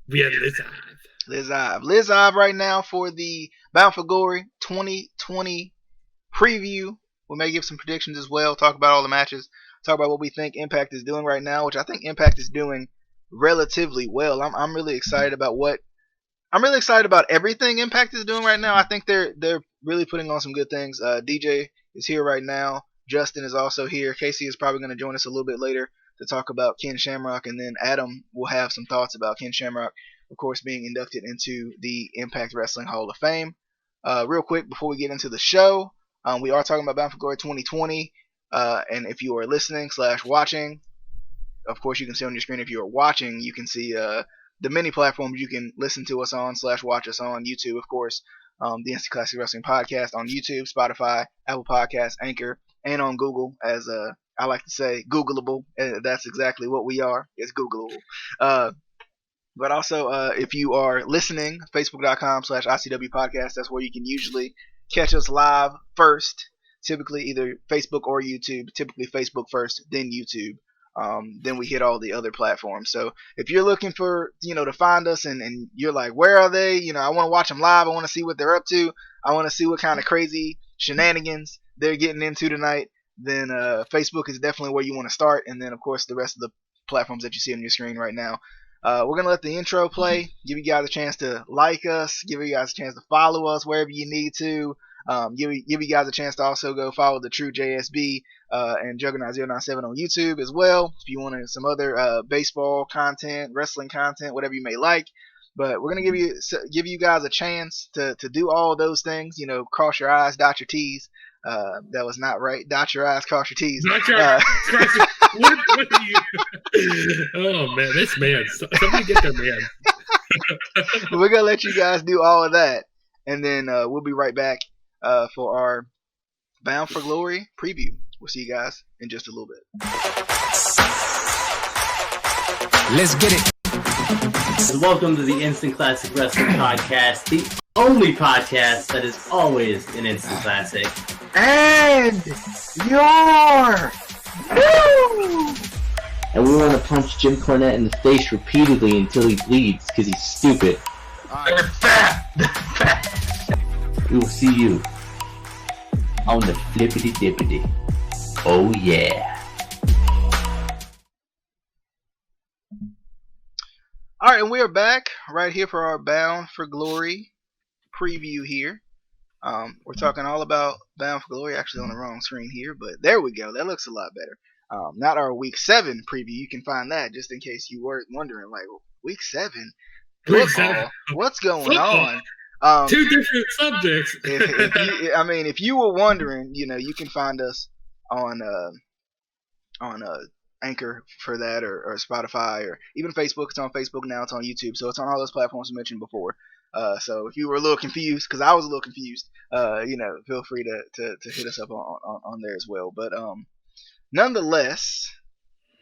We have Liz Ive right now for the Bound for Glory 2020 preview. We may give some predictions as well, talk about all the matches, talk about what we think Impact is doing right now, which I think Impact is doing relatively well. I'm really excited about everything Impact is doing right now. I think they're really putting on some good things. DJ is here right now. Justin is also here. Casey is probably going to join us a little bit later to talk about Ken Shamrock, and then Adam will have some thoughts about Ken Shamrock, of course, being inducted into the Impact Wrestling Hall of Fame. Real quick before we get into the show, we are talking about Bound for Glory 2020, and if you are listening / watching, of course you can see on your screen. If you are watching, you can see the many platforms you can listen to us on / watch us on. YouTube, of course, the Instant Classic Wrestling Podcast on YouTube, Spotify, Apple Podcasts, Anchor, and on Google, as I like to say, Googleable. That's exactly what we are. It's Googleable. But also, if you are listening, Facebook.com / ICW Podcast, that's where you can usually catch us live first. Typically either Facebook or YouTube. Typically Facebook first, then YouTube. Then we hit all the other platforms. So if you're looking for, to find us and you're like, where are they? I want to watch them live. I want to see what they're up to. I want to see what kind of crazy shenanigans they're getting into tonight. Then Facebook is definitely where you want to start. And then, of course, the rest of the platforms that you see on your screen right now. We're going to let the intro play, give you guys a chance to like us, give you guys a chance to follow us wherever you need to. Give you guys a chance to also go follow the True JSB and Juggernaut 097 on YouTube as well. If you want some other baseball content, wrestling content, whatever you may like. But we're gonna give you guys a chance to do all those things. Cross your I's, dot your T's. That was not right. Dot your I's, cross your T's. What are you? Oh man, this man. Somebody get their man. We're gonna let you guys do all of that, and then we'll be right back for our Bound for Glory preview. We'll see you guys in just a little bit. Let's get it. Welcome to the Instant Classic Wrestling Podcast, the only podcast that is always an instant classic. And your And we want to punch Jim Cornette in the face repeatedly until he bleeds because he's stupid. They're fat. We will see you on the flippity dippity. Oh yeah. All right, and we are back right here for our Bound for Glory preview here. We're talking all about Bound for Glory, actually on the wrong screen here, but there we go. That looks a lot better. Not our Week 7 preview. You can find that just in case you were wondering, like, Week 7? Football? What's going on? Two different subjects. if you were wondering, you can find us on Anchor for that, or Spotify, or even Facebook. It's on Facebook now. It's on YouTube, so it's on all those platforms I mentioned before. So if you were a little confused, because I was a little confused, feel free to hit us up on there as well. But nonetheless,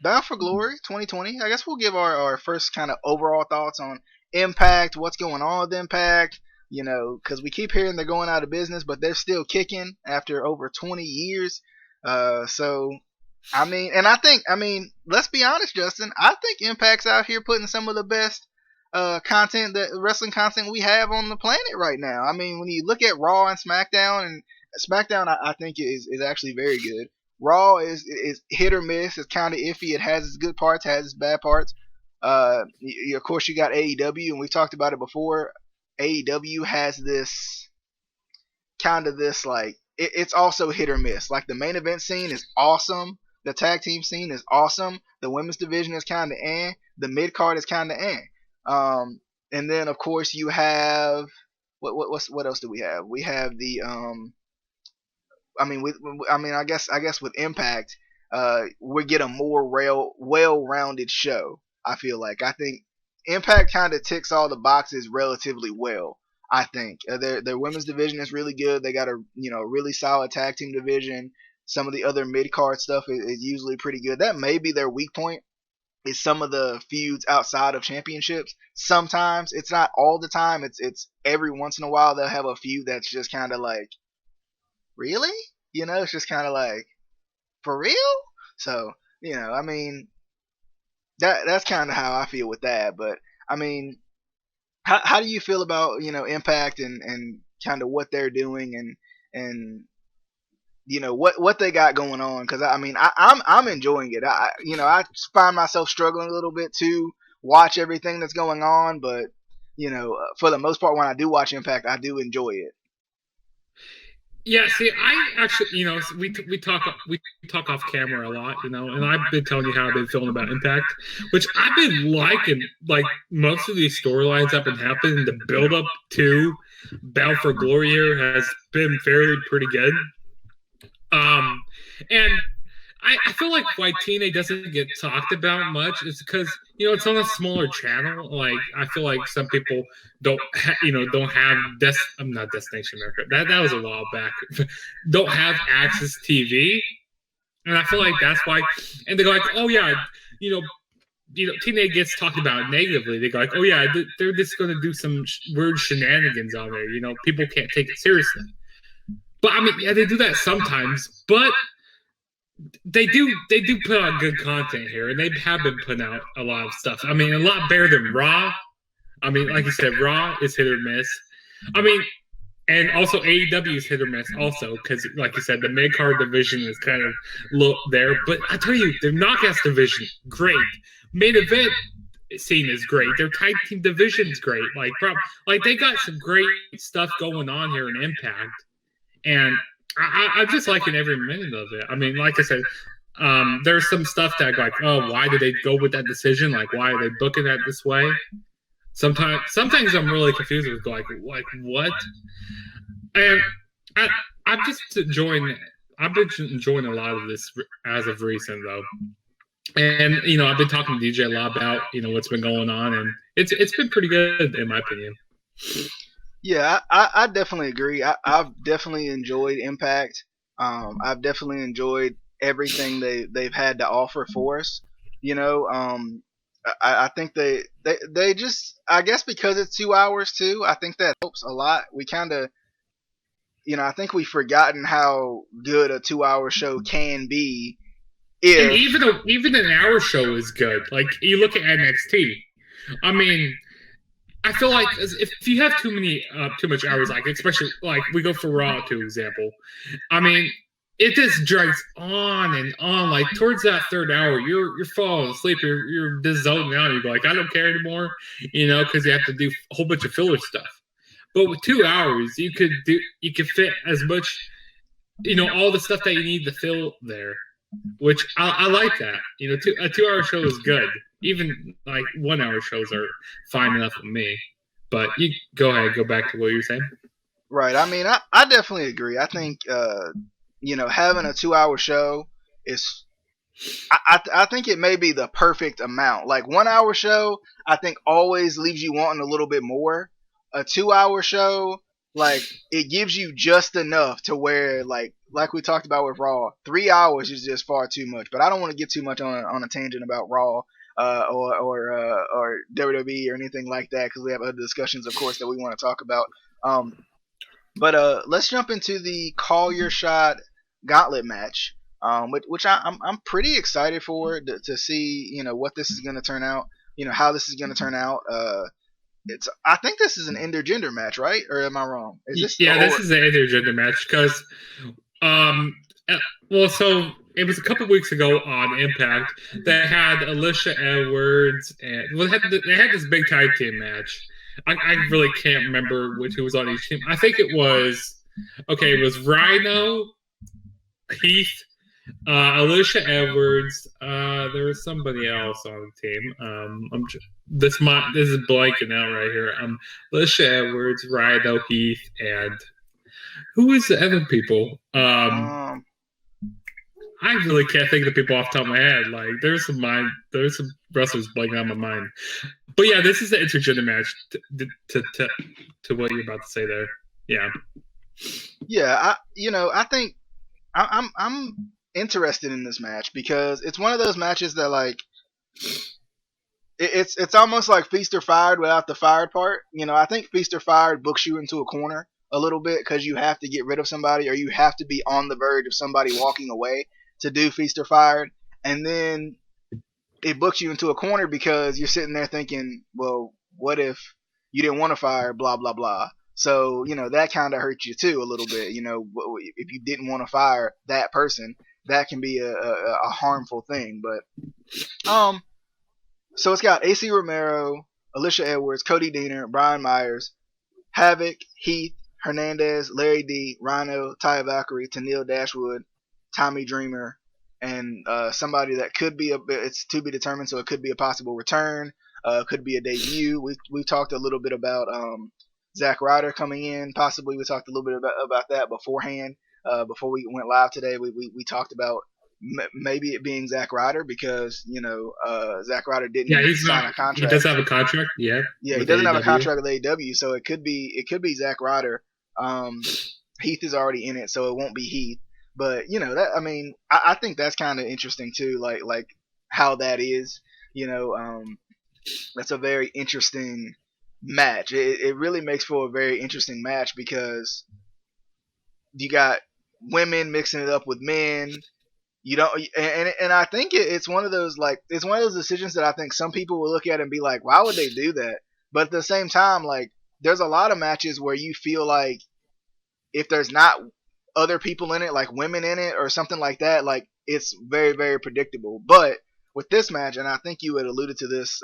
Bound for Glory 2020. I guess we'll give our first kind of overall thoughts on Impact, what's going on with Impact. Because we keep hearing they're going out of business, but they're still kicking after over 20 years. Let's be honest, Justin. I think Impact's out here putting some of the best wrestling content we have on the planet right now. I mean, when you look at Raw and SmackDown, I think is actually very good. Raw is hit or miss. It's kind of iffy. It has its good parts, has its bad parts. Of course, you got AEW, and we've talked about it before. AEW has this it's also hit or miss. Like, the main event scene is awesome. The tag team scene is awesome. The women's division is kind of eh. The mid card is kind of eh. And then of course you have what else do we have? We have the I guess with Impact, we get a more well-rounded show. I feel like I think Impact kind of ticks all the boxes relatively well. I think their women's division is really good. They got a really solid tag team division. Some of the other mid card stuff is usually pretty good. That may be their weak point, is some of the feuds outside of championships. Sometimes, it's not all the time. It's every once in a while they'll have a feud that's just kind of like, really? It's just kind of like, for real? So, that's kind of how I feel with that. But I mean, how do you feel about Impact and kind of what they're doing and what they got going on? Because I mean, I'm enjoying it. I find myself struggling a little bit to watch everything that's going on, but for the most part, when I do watch Impact, I do enjoy it. Yeah, see, I actually, we talk off camera a lot, and I've been telling you how I've been feeling about Impact, which I've been liking, like most of these storylines that have been happening. The build up to Battle for Glory here has been fairly pretty good. And I feel like why TNA doesn't get talked about much is because it's on a smaller channel. Like I feel like some people don't have I'm not Destination America. That was a while back. Don't have access TV, and I feel like that's why. And they go like, oh yeah, TNA gets talked about negatively. They go like, oh yeah, they're just going to do some weird shenanigans on there. People can't take it seriously. But I mean, yeah, they do that sometimes, but they do put out good content here, and they have been putting out a lot of stuff. I mean, a lot better than Raw. I mean, like you said, Raw is hit or miss. I mean, and also AEW is hit or miss also because, like you said, the mid-card division is kind of low there. But I tell you, the Knockouts division, great. Main event scene is great. Their tag team division is great. Like they got some great stuff going on here in Impact. And I'm just liking every minute of it. I mean, like I said, there's some stuff that like, oh, why did they go with that decision? Like, why are they booking that this way? Sometimes I'm really confused with like what? And I'm just enjoying. I've been enjoying a lot of this as of recent though. And I've been talking to DJ a lot about what's been going on, and it's been pretty good in my opinion. Yeah, I definitely agree. I've definitely enjoyed Impact. I've definitely enjoyed everything they've had to offer for us. I think they just, I guess because it's 2 hours too, I think that helps a lot. We kind of, I think we've forgotten how good a 2 hour show can be. And even an hour show is good. Like you look at NXT. I mean, I feel like if you have too much hours, like especially like we go for Raw, to example. I mean, it just drags on and on. Like towards that third hour, you're falling asleep. You're just zoning out. You go like, I don't care anymore, because you have to do a whole bunch of filler stuff. But with 2 hours, you could fit as much, all the stuff that you need to fill there. Which I like that. A 2 hour show is good. Even like 1 hour shows are fine enough with me. But you go ahead, go back to what you were saying. Right. I mean, I definitely agree. I think having a 2 hour show is, I think it may be the perfect amount. Like 1 hour show, I think always leaves you wanting a little bit more. A 2 hour show, like it gives you just enough to where like we talked about with Raw, 3 hours is just far too much. But I don't want to get too much on a tangent about Raw or WWE or anything like that because we have other discussions, of course, that we want to talk about. But let's jump into the Call Your Shot Gauntlet match, which I'm pretty excited for to see what this is going to turn out, how this is going to turn out. I think this is an intergender match, right? Or am I wrong? This is an intergender match because, so it was a couple weeks ago on Impact that had Alicia Edwards and they had this big tag team match. I really can't remember who was on each team. I think it was Rhino, Heath, Alicia Edwards. There was somebody else on the team. This is blanking out right here. Alicia Edwards, Rhino, Heath, and who is the other people? I really can't think of the people off the top of my head. Like there's some wrestlers blanking on my mind. But yeah, this is the intergender match to what you're about to say there. Yeah. Yeah, I think I'm interested in this match because it's one of those matches that like it's almost like Feast or Fired without the fired part. I think Feast or Fired books you into a corner a little bit because you have to get rid of somebody or you have to be on the verge of somebody walking away to do Feast or Fired, and then it books you into a corner because you're sitting there thinking, well, what if you didn't want to fire blah blah blah? So that kind of hurts you too a little bit. If you didn't want to fire that person, that can be a harmful thing. But so it's got AC Romero, Alicia Edwards, Cody Deaner, Brian Myers, Havoc, Heath, Hernandez, Larry D, Rhino, Taya Valkyrie, Tennille Dashwood, Tommy Dreamer, and somebody that could be it's to be determined, so it could be a possible return, could be a debut. We talked a little bit about Zack Ryder coming in, possibly. We talked a little bit about that beforehand. Before we went live today, we talked about maybe it being Zack Ryder because Zack Ryder didn't sign a contract. He does have a contract, yeah. Yeah, he doesn't have a contract with AEW, so it could be Zack Ryder. Heath is already in it, so it won't be Heath. But that, I mean, I think that's kind of interesting too, like how that is. That's a very interesting match. It really makes for a very interesting match because you got women mixing it up with men. You don't, and I think it's one of those decisions that I think some people will look at and be like, why would they do that? But at the same time, like, there's a lot of matches where you feel like if there's not other people in it, like women in it or something like that, like it's very, very predictable. But with this match, and I think you had alluded to this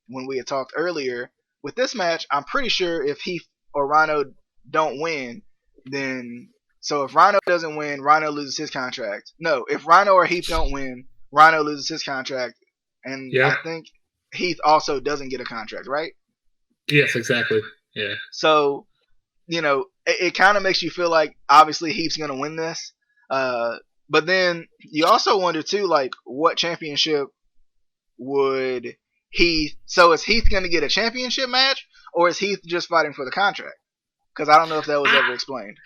when we had talked earlier, with this match, I'm pretty sure if Heath or Rhino don't win, then so if Rhino doesn't win, Rhino loses his contract. No, if Rhino or Heath don't win, Rhino loses his contract, and I think Heath also doesn't get a contract, right? Yes, exactly. Yeah. So, it kind of makes you feel like obviously Heath's gonna win this, but then you also wonder too, like, what championship would Heath? So is Heath gonna get a championship match, or is Heath just fighting for the contract? Because I don't know if that was ever explained.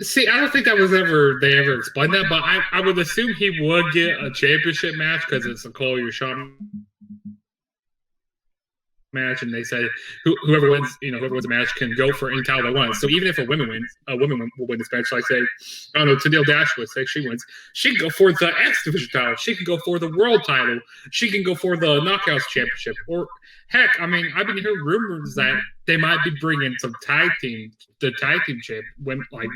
See, I don't think that was they ever explained that, but I would assume he would get a championship match because it's a call your shot match, and they said whoever wins the match can go for any title they want. So even if a woman will win this match, like say, I don't know, Tennille Dashwood, say she wins, she can go for the X Division title, she can go for the world title, she can go for the Knockouts Championship, or heck, I mean, I've been hearing rumors that they might be bringing some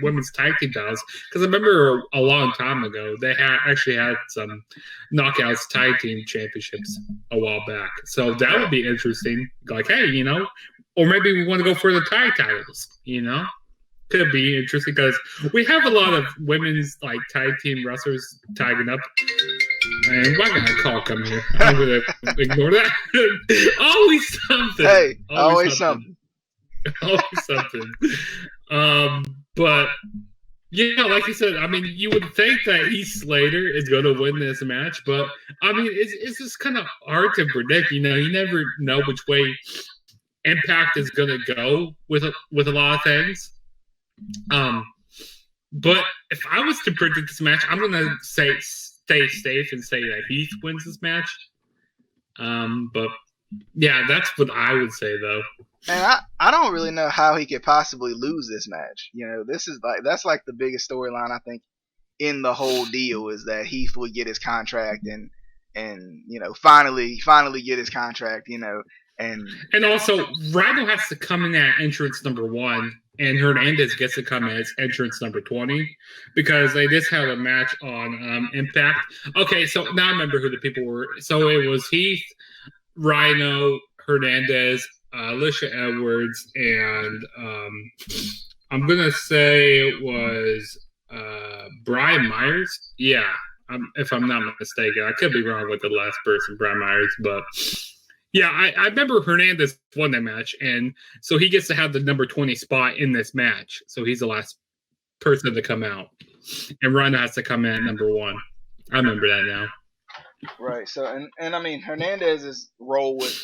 women's tag team titles. Because I remember a long time ago, they actually had some Knockouts tag team championships a while back. So that would be interesting. Like, hey, or maybe we want to go for the tag titles, Could be interesting because we have a lot of women's tag team wrestlers tagging up. And why got a call coming here? I'm gonna ignore that. Always something. Hey, always something. Always something. But like you said, I mean, you would think that Heath Slater is going to win this match, but I mean, it's just kind of hard to predict. You never know which way Impact is going to go with a lot of things. But if I was to predict this match, I'm going to stay safe and say that Heath wins this match. But yeah, that's what I would say though. And I don't really know how he could possibly lose this match. This is that's the biggest storyline I think in the whole deal is that Heath would get his contract and finally get his contract. And also Rhino has to come in at entrance number 1. And Hernandez gets to come in as entrance number 20 because they just had a match on Impact. Okay, so now I remember who the people were. So it was Heath, Rhino, Hernandez, Alicia Edwards, and I'm going to say it was Brian Myers. Yeah, if I'm not mistaken. I could be wrong with the last person, Brian Myers, but... Yeah, I remember Hernandez won that match, and so he gets to have the number 20 spot in this match. So he's the last person to come out. And Rhino has to come in at number 1. I remember that now. Right. So, and I mean, Hernandez's role with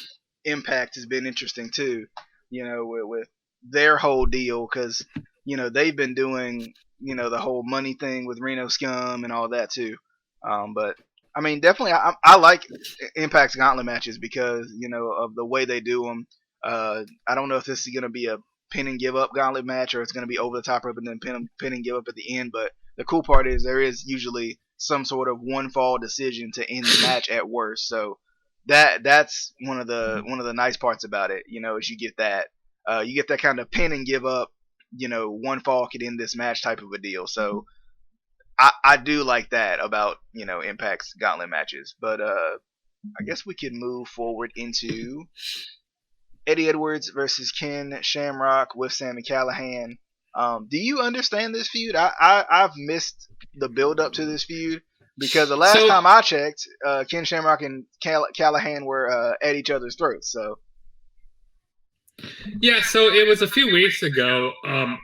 Impact has been interesting too, with their whole deal because, they've been doing, the whole money thing with Reno Scum and all that too. But I mean, definitely, I like Impact's gauntlet matches because, of the way they do them. I don't know if this is going to be a pin and give up gauntlet match or it's going to be over the top rope and then pin and give up at the end. But the cool part is there is usually some sort of one fall decision to end the match at worst. So, that's one of the nice parts about it. Is you get that kind of pin and give up. One fall could end this match type of a deal. So I do like that about Impact's gauntlet matches. But I guess we could move forward into Eddie Edwards versus Ken Shamrock with Sami Callihan. Do you understand this feud? I've missed the build up to this feud because the last time I checked, Ken Shamrock and Callihan were at each other's throats. So yeah, so it was a few weeks ago.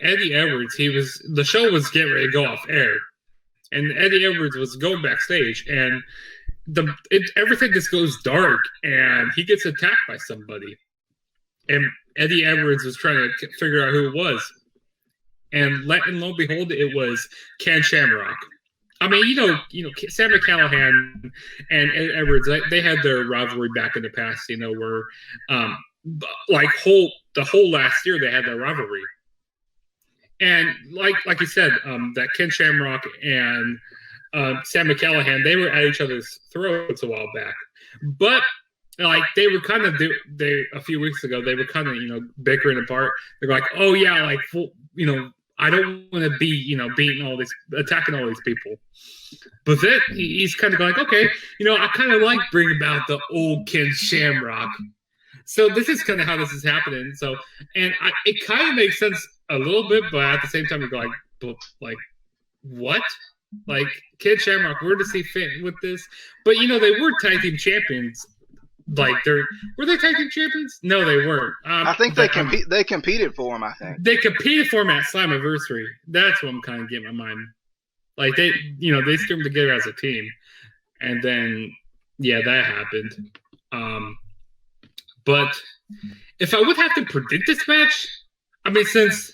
Eddie Edwards, the show was getting ready to go off air, and Eddie Edwards was going backstage, and everything just goes dark, and he gets attacked by somebody, and Eddie Edwards was trying to figure out who it was, and lo and behold, it was Ken Shamrock. I mean, Sami Callihan and Eddie Edwards, they had their rivalry back in the past, where the whole last year they had their rivalry, and like you said, that Ken Shamrock and Sami Callihan, they were at each other's throats a while back, but they were kind of a few weeks ago they were kind of bickering apart. They're like, oh yeah, I don't want to be attacking all these people, but then he's kind of like, okay, I kind of like bringing about the old Ken Shamrock. So this is kind of how this is happening. So, and it kind of makes sense a little bit, but at the same time, you go like, what? Like Ken Shamrock, where does he fit with this? But they were tag team champions. Were they tag team champions? No, they weren't. I think they competed for him. I think they competed for him at Slammiversary. That's what I'm kind of getting my mind. Like they threw them together as a team, and then that happened. But if I would have to predict this match, I mean, since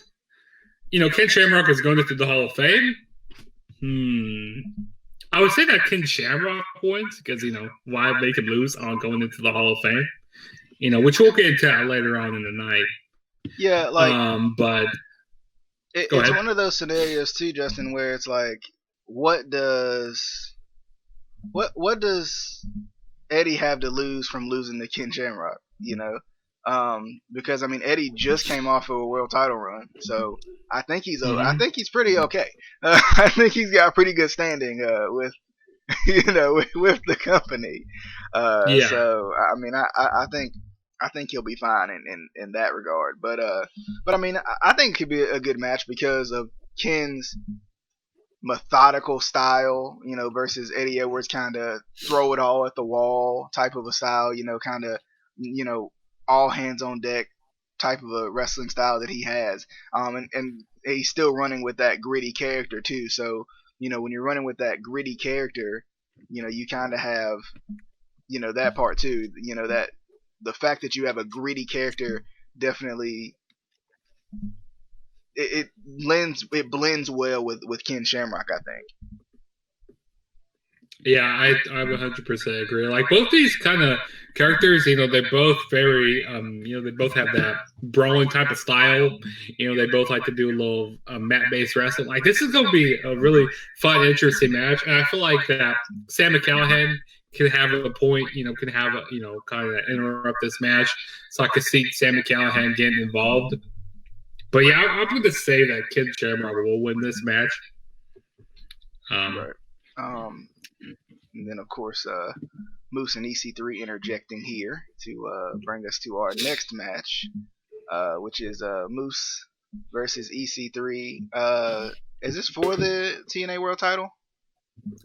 Ken Shamrock is going into the Hall of Fame, I would say that Ken Shamrock wins because why make him lose on going into the Hall of Fame? Which we'll get into that later on in the night. Yeah, but it's one of those scenarios too, Justin, where it's like, what does Eddie have to lose from losing to Ken Shamrock? Because I mean, Eddie just came off of a world title run, so I think he's pretty okay. I think he's got pretty good standing with with the company. So I mean, I think he'll be fine in that regard. But I mean, I think it could be a good match because of Ken's methodical style, versus Eddie Edwards' kind of throw it all at the wall type of a style, kind of, all hands on deck type of a wrestling style that he has. And he's still running with that gritty character too. So, when you're running with that gritty character, you kind of have, that part too, that the fact that you have a gritty character definitely it blends well with Ken Shamrock, I think. Yeah, I 100% agree. Like both these kind of characters, they're both very, they both have that brawling type of style. They both like to do a little mat-based wrestling. Like this is going to be a really fun, interesting match, and I feel like that Sami Callihan can have a point. Can have a kind of interrupt this match, so I could see Sami Callihan getting involved. But yeah, I'm going to say that Ken Shamrock will win this match. Right. And then, of course, Moose and EC3 interjecting here to bring us to our next match, which is Moose versus EC3. Is this for the TNA World Title?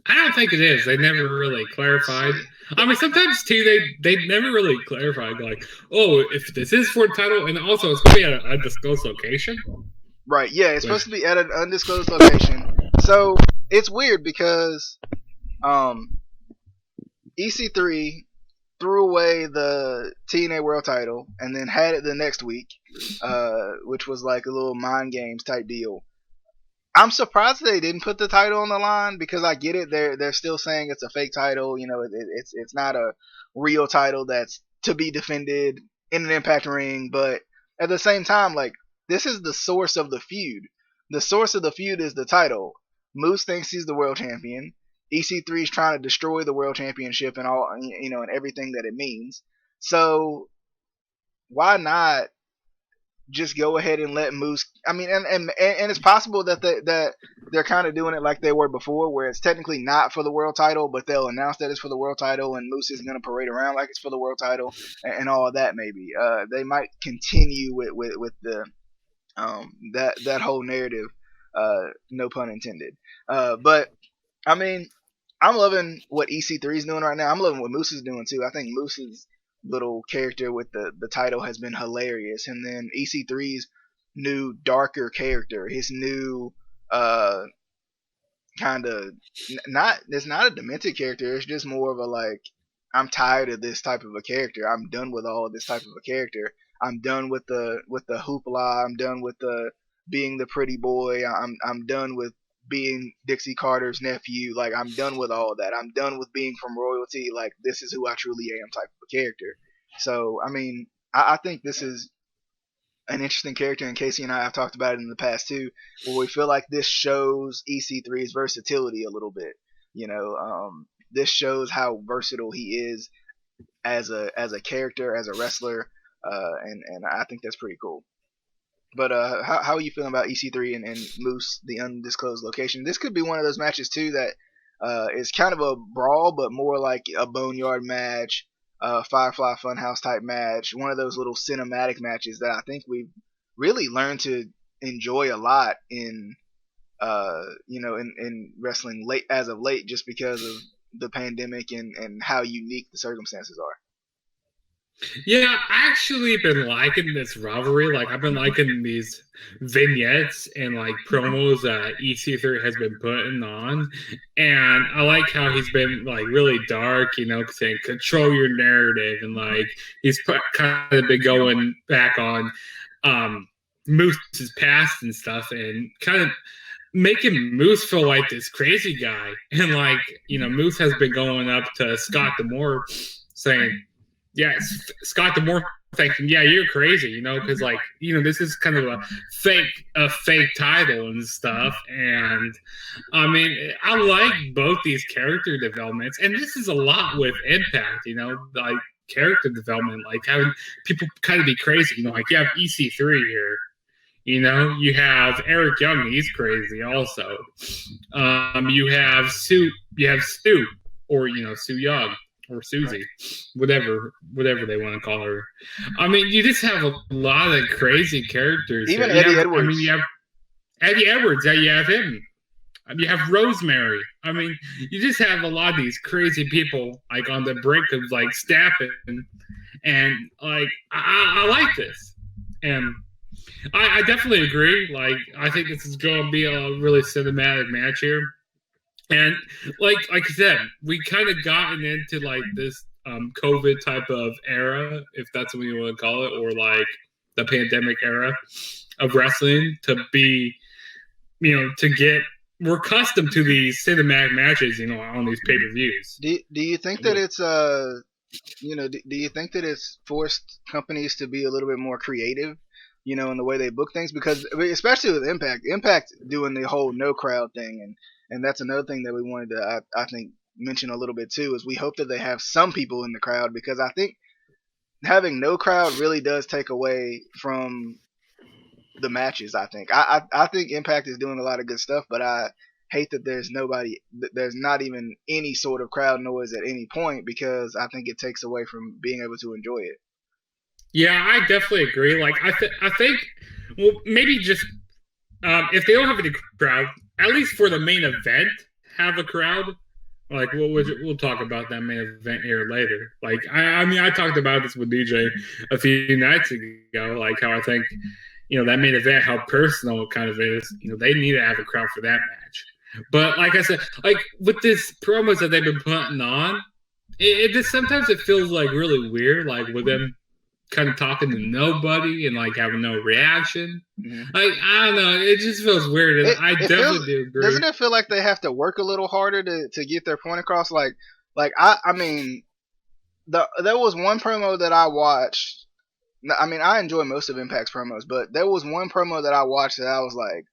I don't think it is. They never really clarified. I mean, sometimes too, they never really clarified. Like, oh, if this is for the title, and also it's going to be at an undisclosed location. Right. Yeah, it's supposed to be at an undisclosed location. So it's weird because EC3 threw away the TNA World Title and then had it the next week, which was like a little mind games type deal. I'm surprised they didn't put the title on the line because I get it. They're still saying it's a fake title. It's not a real title that's to be defended in an Impact ring. But at the same time, like, this is the source of the feud. The source of the feud is the title. Moose thinks he's the world champion. EC3 is trying to destroy the World Championship and all, and everything that it means. So why not just go ahead and let Moose? I mean, and it's possible that they're kind of doing it like they were before, where it's technically not for the world title, but they'll announce that it's for the world title, and Moose is going to parade around like it's for the world title, and all of that. Maybe they might continue with the that whole narrative. No pun intended. But I mean, I'm loving what EC3 is doing right now. I'm loving what Moose is doing too. I think Moose's little character with the title has been hilarious, and then EC3's new darker character, his new kind of it's not a demented character. It's just more of a like, I'm tired of this type of a character. I'm done with all of this type of a character. I'm done with the hoopla. I'm done with the being the pretty boy. I'm done with being Dixie Carter's nephew. Like, I'm done with all of that. I'm done with being from royalty. Like, this is who I truly am type of a character. So, I mean, I think this is an interesting character, and Casey and I have talked about it in the past too, where we feel like this shows EC3's versatility a little bit. This shows how versatile he is as a character, as a wrestler, and I think that's pretty cool. But how are you feeling about EC3 and Moose, the undisclosed location? This could be one of those matches too that is kind of a brawl, but more like a boneyard match, Firefly Funhouse type match. One of those little cinematic matches that I think we've really learned to enjoy a lot in wrestling as of late, just because of the pandemic and how unique the circumstances are. Yeah, I actually been liking this rivalry. Like, I've been liking these vignettes and like promos that EC3 has been putting on, and I like how he's been like really dark, saying control your narrative, and like he's kind of been going back on Moose's past and stuff, and kind of making Moose feel like this crazy guy. And like, Moose has been going up to Scott D'Amore saying, yeah, Scott D'Amore thinking, yeah, you're crazy, because like, this is kind of a fake title and stuff. And I mean, I like both these character developments, and this is a lot with Impact, like character development, like having people kind of be crazy, like you have EC3 here. You have Eric Young, he's crazy also. You have Stu, or Sue Young, or Susie, whatever they want to call her. I mean, you just have a lot of crazy characters. Even Eddie Edwards. I mean, you have Eddie Edwards. Yeah, you have him. You have Rosemary. I mean, you just have a lot of these crazy people like on the brink of like snapping, and like I like this, and I definitely agree. Like, I think this is going to be a really cinematic match here. And like I said, we kind of gotten into like this COVID type of era, if that's what you want to call it, or like the pandemic era of wrestling, to be, we're accustomed to these cinematic matches, on these pay-per-views. Do you think that it's do you think that it's forced companies to be a little bit more creative, in the way they book things? Because especially with Impact doing the whole no crowd thing, and that's another thing that we wanted to, I think, mention a little bit too, is we hope that they have some people in the crowd, because I think having no crowd really does take away from the matches. I think Impact is doing a lot of good stuff, but I hate that there's not even any sort of crowd noise at any point, because I think it takes away from being able to enjoy it. Yeah, I definitely agree. Like, I think, well, maybe just if they don't have any crowd, at least for the main event, have a crowd. Like, we'll talk about that main event here later. Like, I mean, I talked about this with DJ a few nights ago, like how I think, that main event, how personal it kind of is. They need to have a crowd for that match. But like I said, like with this promos that they've been putting on, it just sometimes it feels like really weird, like with them kind of talking to nobody and like having no reaction. Mm-hmm. Like, I don't know, it just feels weird. And I definitely do agree. Doesn't it feel like they have to work a little harder to get their point across? Like I mean, there was one promo that I watched. I mean, I enjoy most of Impact's promos, but there was one promo that I watched that I was like,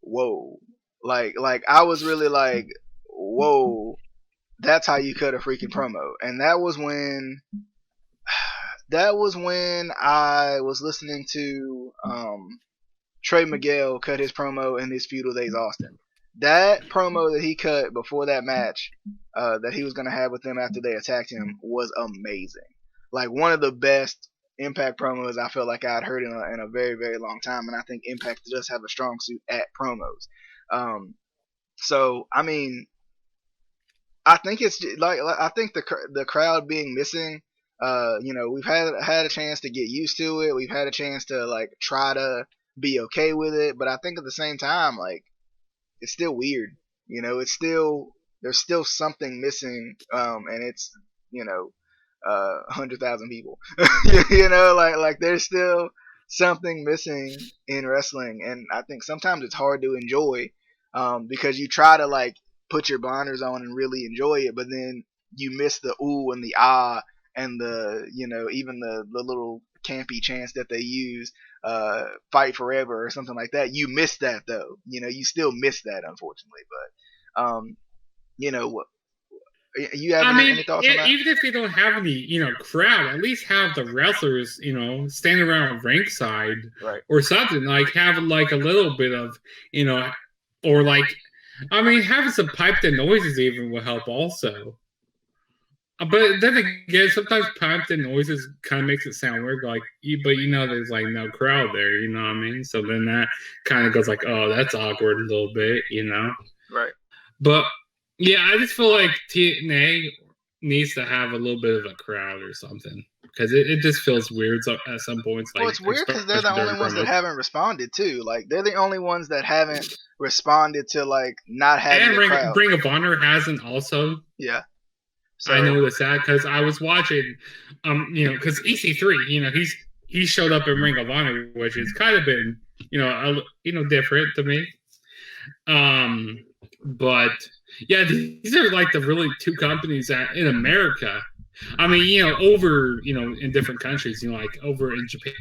whoa. Like I was really like, whoa, that's how you cut a freaking promo. And that was when I was listening to Trey Miguel cut his promo in this Feudal Days Austin. That promo that he cut before that match that he was going to have with them after they attacked him was amazing. Like one of the best Impact promos I felt like I'd heard in a very, very long time. And I think Impact does have a strong suit at promos. So, I mean, I think it's like I think the crowd being missing. We've had a chance to get used to it. We've had a chance to like try to be okay with it, but I think at the same time, like it's still weird. There's still something missing, and it's 100,000 people. like there's still something missing in wrestling, and I think sometimes it's hard to enjoy because you try to like put your blinders on and really enjoy it, but then you miss the ooh and the ah and the even the little campy chants that they use, fight forever or something like that. You miss that though. You still miss that, unfortunately. But you have any thoughts on that? Even if you don't have any crowd, at least have the wrestlers stand around ringside, right, or something, like have like a little bit of or like having some piped in noises even will help also. But then again, sometimes piped in noises kind of makes it sound weird, like, but there's like no crowd there, you know what I mean? So then that kind of goes like, oh, that's awkward a little bit, Right. But yeah, I just feel like TNA needs to have a little bit of a crowd or something, because it just feels weird at some points. Well, it's weird because they're the only ones that haven't responded too. Like they're the only ones that haven't responded to like not having a crowd. Ring of Honor hasn't also. Yeah. So, I noticed that because I was watching, because EC3, he showed up in Ring of Honor, which has kind of been, different to me. But yeah, these are like the really two companies that in America. Over in different countries, like over in Japan,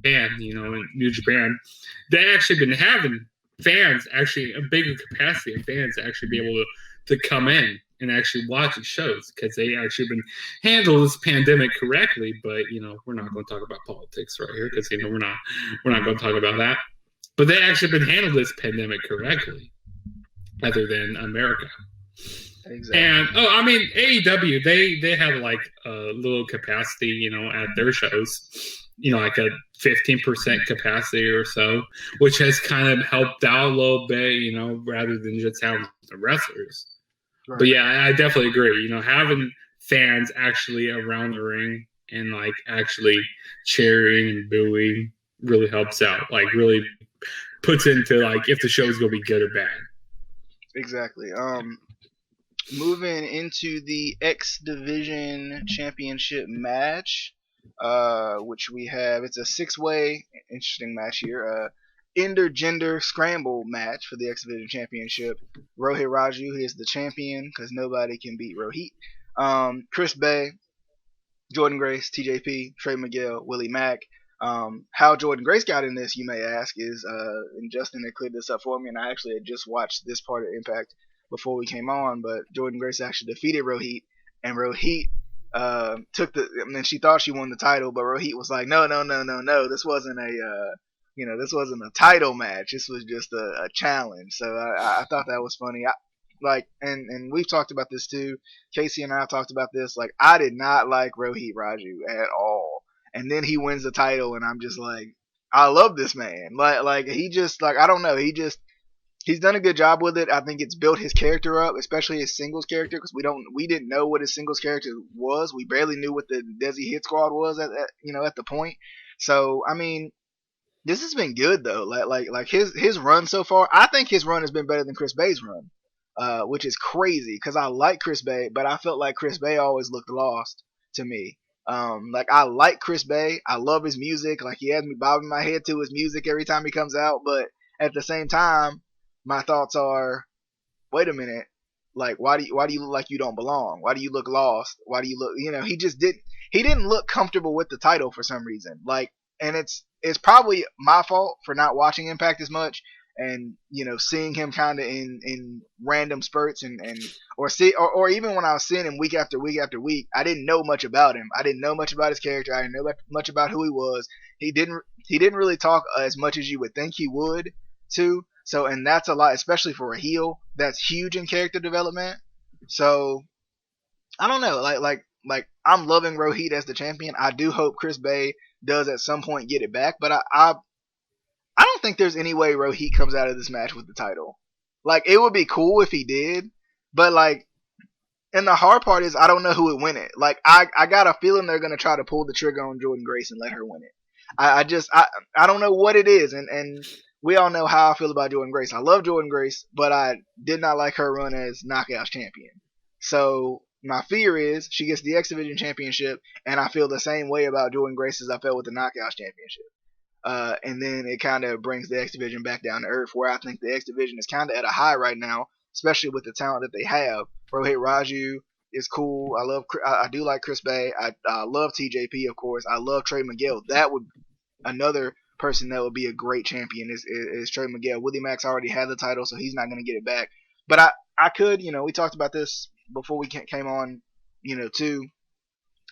in New Japan, they actually been having fans, actually a bigger capacity of fans to actually be able to come in and actually watch the shows, because they actually been handled this pandemic correctly. But we're not going to talk about politics right here, because we're not going to talk about that. But they actually been handled this pandemic correctly, other than America. Exactly. And AEW, they had like a little capacity, at their shows, like a 15% capacity or so, which has kind of helped out a little bit, rather than just having the wrestlers. Right. But yeah, I definitely agree. Having fans actually around the ring and like actually cheering and booing really helps out. Like really puts into like if the show is gonna be good or bad. Exactly. Moving into the X Division Championship match, which we have. It's a 6-way, interesting match here. Intergender scramble match for the X Division Championship. Rohit Raju is the champion because nobody can beat Rohit. Chris Bay, Jordan Grace, TJP, Trey Miguel, Willie Mack. How Jordan Grace got in this, you may ask, is and Justin had cleared this up for me, and I actually had just watched this part of Impact before we came on, but Jordan Grace actually defeated Rohit, and Rohit she thought she won the title, but Rohit was like, no, this wasn't this wasn't a title match, this was just a challenge. So I thought that was funny. And we've talked about this too. Casey and I talked about this. Like, I did not like Rohit Raju at all, and then he wins the title, and I'm just like, I love this man. Like he just I don't know, he's done a good job with it. I think it's built his character up, especially his singles character, because we didn't know what his singles character was. We barely knew what the Desi Hit Squad was at the point. So this has been good though. Like his run so far, I think his run has been better than Chris Bay's run, which is crazy because I like Chris Bay, but I felt like Chris Bay always looked lost to me. I like Chris Bay. I love his music. Like, he has me bobbing my head to his music every time he comes out. But at the same time, my thoughts are, wait a minute. Like, why do you look like you don't belong? Why do you look lost? Why do you look, he didn't look comfortable with the title for some reason. Like, and it's probably my fault for not watching Impact as much and seeing him kind of in random spurts or even when I was seeing him week after week after week, I didn't know much about him. I didn't know much about his character. I didn't know much about who he was. He didn't really talk as much as you would think he would too. So, and that's a lot, especially for a heel. That's huge in character development. So I don't know, like I'm loving Rohit as the champion. I do hope Chris Bay does at some point get it back, but I don't think there's any way Rohit comes out of this match with the title. Like, it would be cool if he did, but like, and the hard part is I don't know who would win it. Like, I got a feeling they're gonna try to pull the trigger on Jordynne Grace and let her win it. I don't know what it is, and we all know how I feel about Jordynne Grace. I love Jordynne Grace, but I did not like her run as Knockouts champion. So my fear is she gets the X Division championship, and I feel the same way about Jordynne Grace as I felt with the Knockouts championship. And then it kind of brings the X Division back down to earth, where I think the X Division is kind of at a high right now, especially with the talent that they have. Rohit Raju is cool. I do like Chris Bay. I love TJP, of course. I love Trey Miguel. That would another person that would be a great champion is Trey Miguel. Willie Max already had the title, so he's not going to get it back. But I could, we talked about this before we came on, too.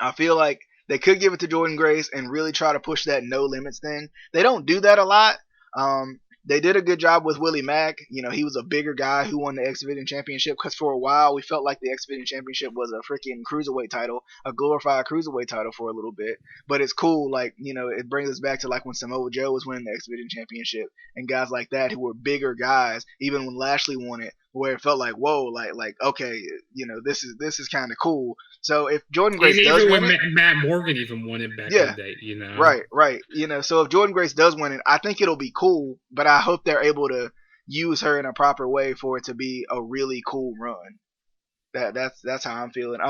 I feel like they could give it to Jordynne Grace and really try to push that no limits thing. They don't do that a lot. They did a good job with Willie Mack. He was a bigger guy who won the X Division Championship, because for a while we felt like the X Division Championship was a freaking cruiserweight title, a glorified cruiserweight title for a little bit. But it's cool, like, it brings us back to like when Samoa Joe was winning the X Division Championship and guys like that who were bigger guys, even when Lashley won it, where it felt like, whoa, like okay, this is kind of cool. So if Jordynne Grace does win it, Matt Morgan even won it back in the day, Right. So if Jordynne Grace does win it, I think it'll be cool, but I hope they're able to use her in a proper way for it to be a really cool run. That's how I'm feeling.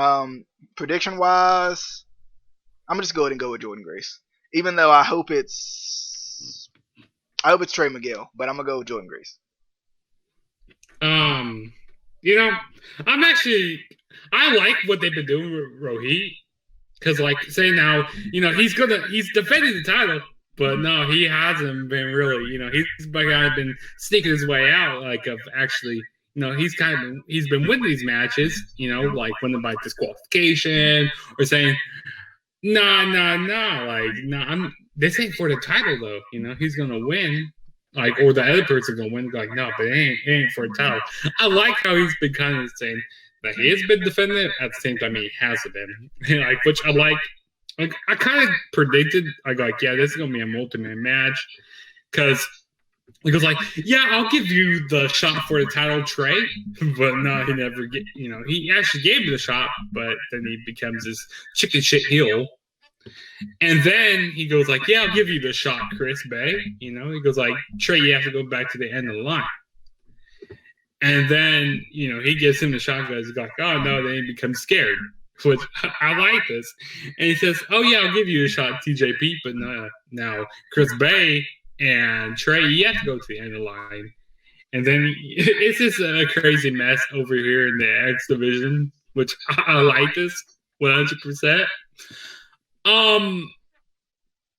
Prediction wise, I'm just going to go with Jordynne Grace. Even though I hope it's Trey Miguel, but I'm gonna go with Jordynne Grace. I like what they've been doing with Rohit, because like say now, he's defending the title, but no, he hasn't been really, he's kind of been sneaking his way out, like of actually, he's been winning these matches, like winning by disqualification or saying, this ain't for the title though, he's gonna win. Like, or the other person gonna win, like, no, but it ain't for a title. I like how he's been kind of saying that he has been defending it, at the same time he hasn't been. Like, which I like. Like, I kind of predicted, yeah, this is gonna be a multi-man match, because like, yeah, I'll give you the shot for the title, Trey, but no, he never he actually gave me the shot, but then he becomes this chicken shit heel. And then he goes like, yeah, I'll give you the shot, Chris Bay. He goes like, Trey, you have to go back to the end of the line. And then, he gives him the shot, guys. He's like, oh, no, then he becomes scared, which I like this. And he says, oh, yeah, I'll give you a shot, TJP, but no, now Chris Bay and Trey, you have to go to the end of the line. And then it's just a crazy mess over here in the X Division, which I like this 100%.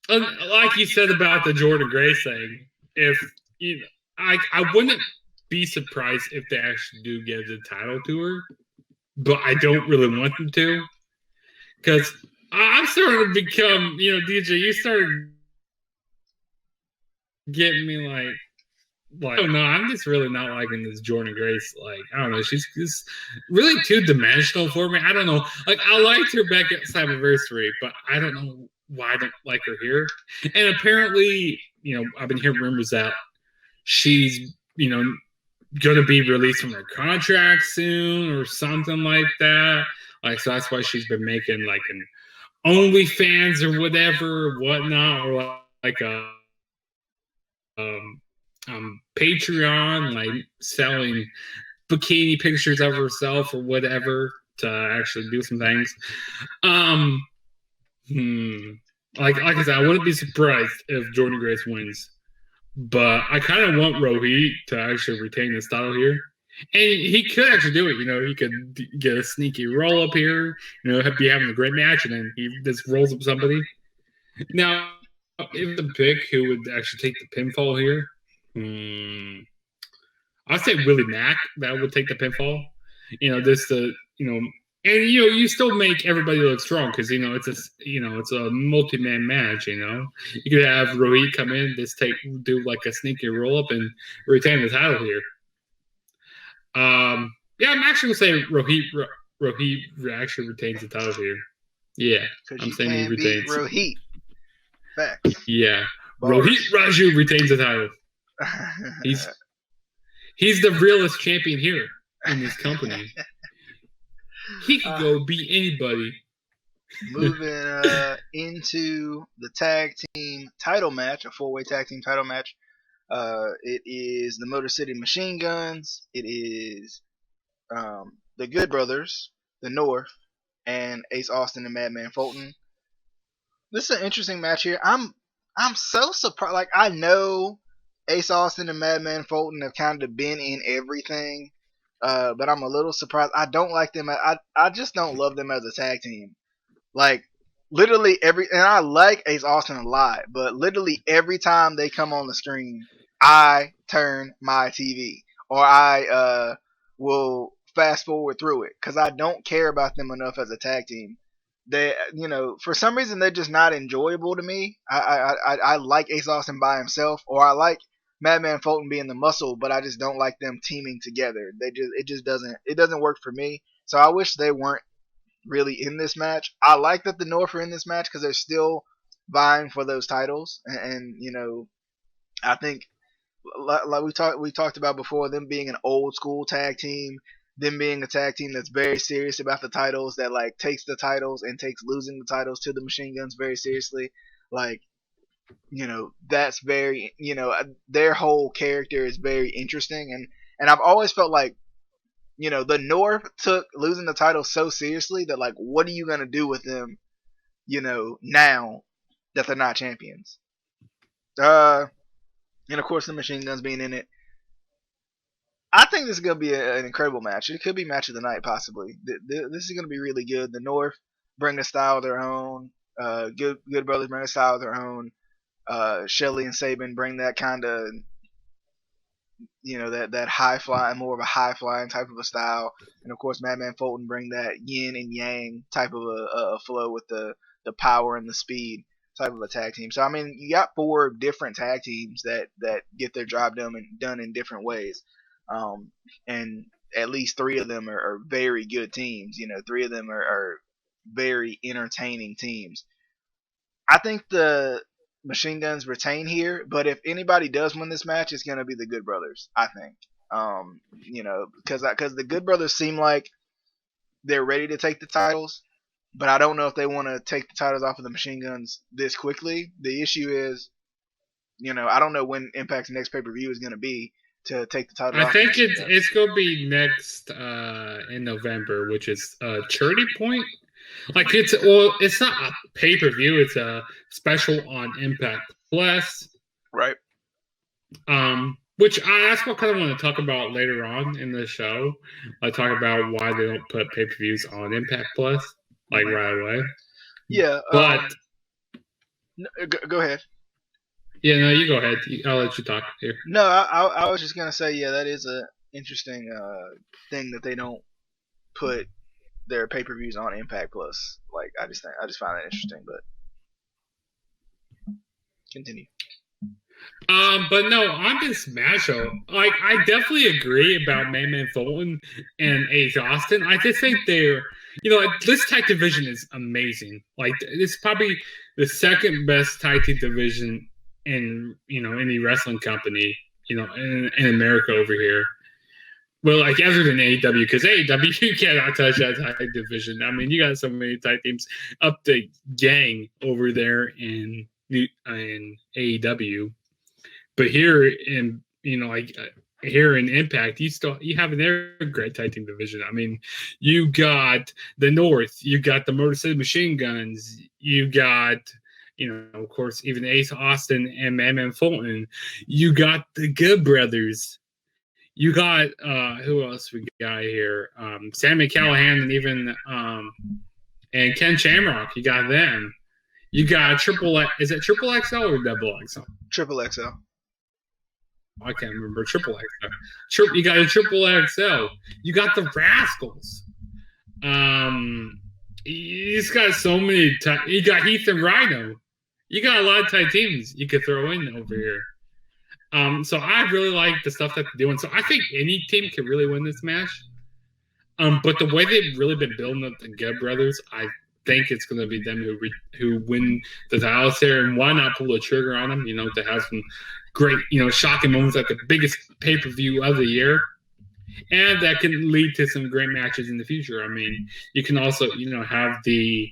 Like you said about the Jordynne Grace thing, if I wouldn't be surprised if they actually do give the title to her, but I don't really want them to, because I'm starting to become, DJ, you started getting me like, oh no, I'm just really not liking this Jordynne Grace. Like, I don't know, she's just really two-dimensional for me. I don't know. Like, I liked her back at Slammiversary, but I don't know why I don't like her here. And apparently, I've been hearing rumors that she's, going to be released from her contract soon or something like that. Like, so that's why she's been making like an OnlyFans or whatever, whatnot, or like a Patreon, like selling bikini pictures of herself or whatever to actually do some things. Like I said, I wouldn't be surprised if Jordynne Grace wins, but I kind of want Rohit to actually retain this title here, and he could actually do it. He could get a sneaky roll up here, be having a great match, and then he just rolls up somebody. Now, if the pick who would actually take the pinfall here, I'd say Willie Mack that would take the pinfall. And you still make everybody look strong because it's a multi-man match. You could have Rohit come in, do like a sneaky roll up and retain the title here. I'm actually gonna say Rohit actually retains the title here. Yeah, I'm saying he retains. Rohit. Facts. Yeah, Rohit Raju retains the title. He's the realest champion here in this company. He could go beat anybody. Moving into the tag team title match, a 4-way tag team title match. It is the Motor City Machine Guns. It is the Good Brothers, the North, and Ace Austin and Madman Fulton. This is an interesting match here. I'm so surprised. Like, I know Ace Austin and Madman Fulton have kind of been in everything. But I'm a little surprised. I don't like them. I just don't love them as a tag team. Like, literally and I like Ace Austin a lot, but literally every time they come on the screen, I turn my TV or I will fast forward through it because I don't care about them enough as a tag team. They, for some reason they're just not enjoyable to me. I like Ace Austin by himself, or I like Madman Fulton being the muscle, but I just don't like them teaming together. It doesn't work for me. So I wish they weren't really in this match. I like that the North are in this match because they're still vying for those titles, and I think like we talked about before, them being an old school tag team, them being a tag team that's very serious about the titles, that like takes the titles and takes losing the titles to the Machine Guns very seriously, like. That's very, their whole character is very interesting. And I've always felt like, the North took losing the title so seriously that, like, what are you going to do with them, now that they're not champions? And of course the Machine Guns being in it. I think this is going to be an incredible match. It could be match of the night, possibly. This is going to be really good. The North bring a style of their own. Good Brothers bring a style of their own. Shelley and Sabin bring that kind of, that high flying, more of a high flying type of a style, and of course Madman Fulton bring that yin and yang type of a flow with the power and the speed type of a tag team. So I mean, you got 4 different tag teams that get their job done in different ways, and at least 3 of them are very good teams. 3 of them are very entertaining teams. I think the Machine Guns retain here, but if anybody does win this match, it's going to be the Good Brothers, I think. Because the Good Brothers seem like they're ready to take the titles, but I don't know if they want to take the titles off of the Machine Guns this quickly. The issue is, I don't know when Impact's next pay-per-view is going to be to take the title off. I think it's going to be next in November, which is Charity Point. Like it's not a pay-per-view, it's a special on Impact Plus. Right. Which that's what I kind of want to talk about later on in the show. I talk about why they don't put pay-per-views on Impact Plus, like right away. Yeah. But go ahead. Yeah, no, you go ahead. I'll let you talk here. No, I was just gonna say, yeah, that is a interesting thing that they don't put their pay-per-views on Impact Plus. Like, I just find that interesting, but continue. But no, on this matchup, like, I definitely agree about Madman Fulton and Ace Austin. I just think they're, this tag division is amazing. Like, it's probably the second best tag team division in, any wrestling company, in America over here. Well, like, other than AEW, because AEW, you cannot touch that tag division. I mean, you got so many tag teams up the gang over there in AEW. But here in, here in Impact, you have another great tag team division. I mean, you got the North, you got the Motor City Machine Guns, you got, of course, even Ace Austin and Madman Fulton. You got the Good Brothers. You got who else we got here? Sammy Callahan and even and Ken Shamrock. You got them. You got Triple X. Is it Triple XL or Double XL? Triple XL. I can't remember, triple XL. You got a triple XL. You got the Rascals. He's got so many. You got Heath and Rhino. You got a lot of tight teams you could throw in over here. So I really like the stuff that they're doing. So I think any team can really win this match. But the way they've really been building up the Good Brothers, I think it's going to be them who win the titles here. And why not pull the trigger on them? To have some great, shocking moments at the biggest pay-per-view of the year. And that can lead to some great matches in the future. I mean, you can also, have the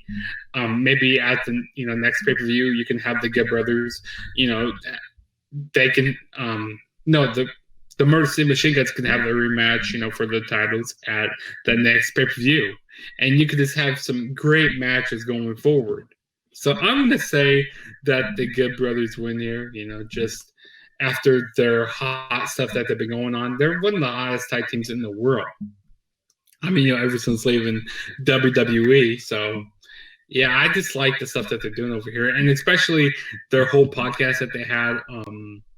maybe at the next pay per view, you can have the Good Brothers. They can the Murder City Machine Guns can have a rematch, for the titles at the next pay per view, and you can just have some great matches going forward. So I'm gonna say that the Good Brothers win here. Just after their hot stuff that they've been going on. They're one of the hottest tag teams in the world. I mean, ever since leaving WWE. So, yeah, I just like the stuff that they're doing over here. And especially their whole podcast that they had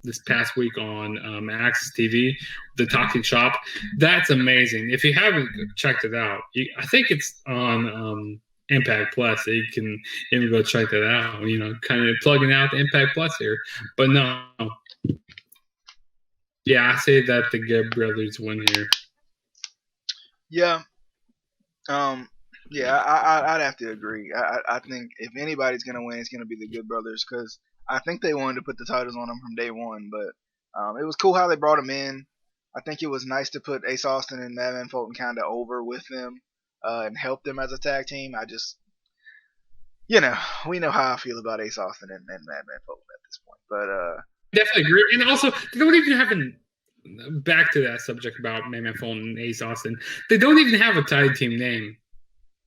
this past week on Access TV, The Talking Shop. That's amazing. If you haven't checked it out, I think it's on Impact Plus. So you can even go check that out, kind of plugging out the Impact Plus here. But no. Yeah, I say that the Good Brothers win here. Yeah. I'd have to agree. I think if anybody's going to win, it's going to be the Good Brothers because I think they wanted to put the titles on them from day one. But it was cool how they brought them in. I think it was nice to put Ace Austin and Madman Fulton kind of over with them and help them as a tag team. I just, we know how I feel about Ace Austin and Madman Fulton at this point. But definitely agree. And also, they don't even have back to that subject about Madman Fulton and Ace Austin. They don't even have a tag team name.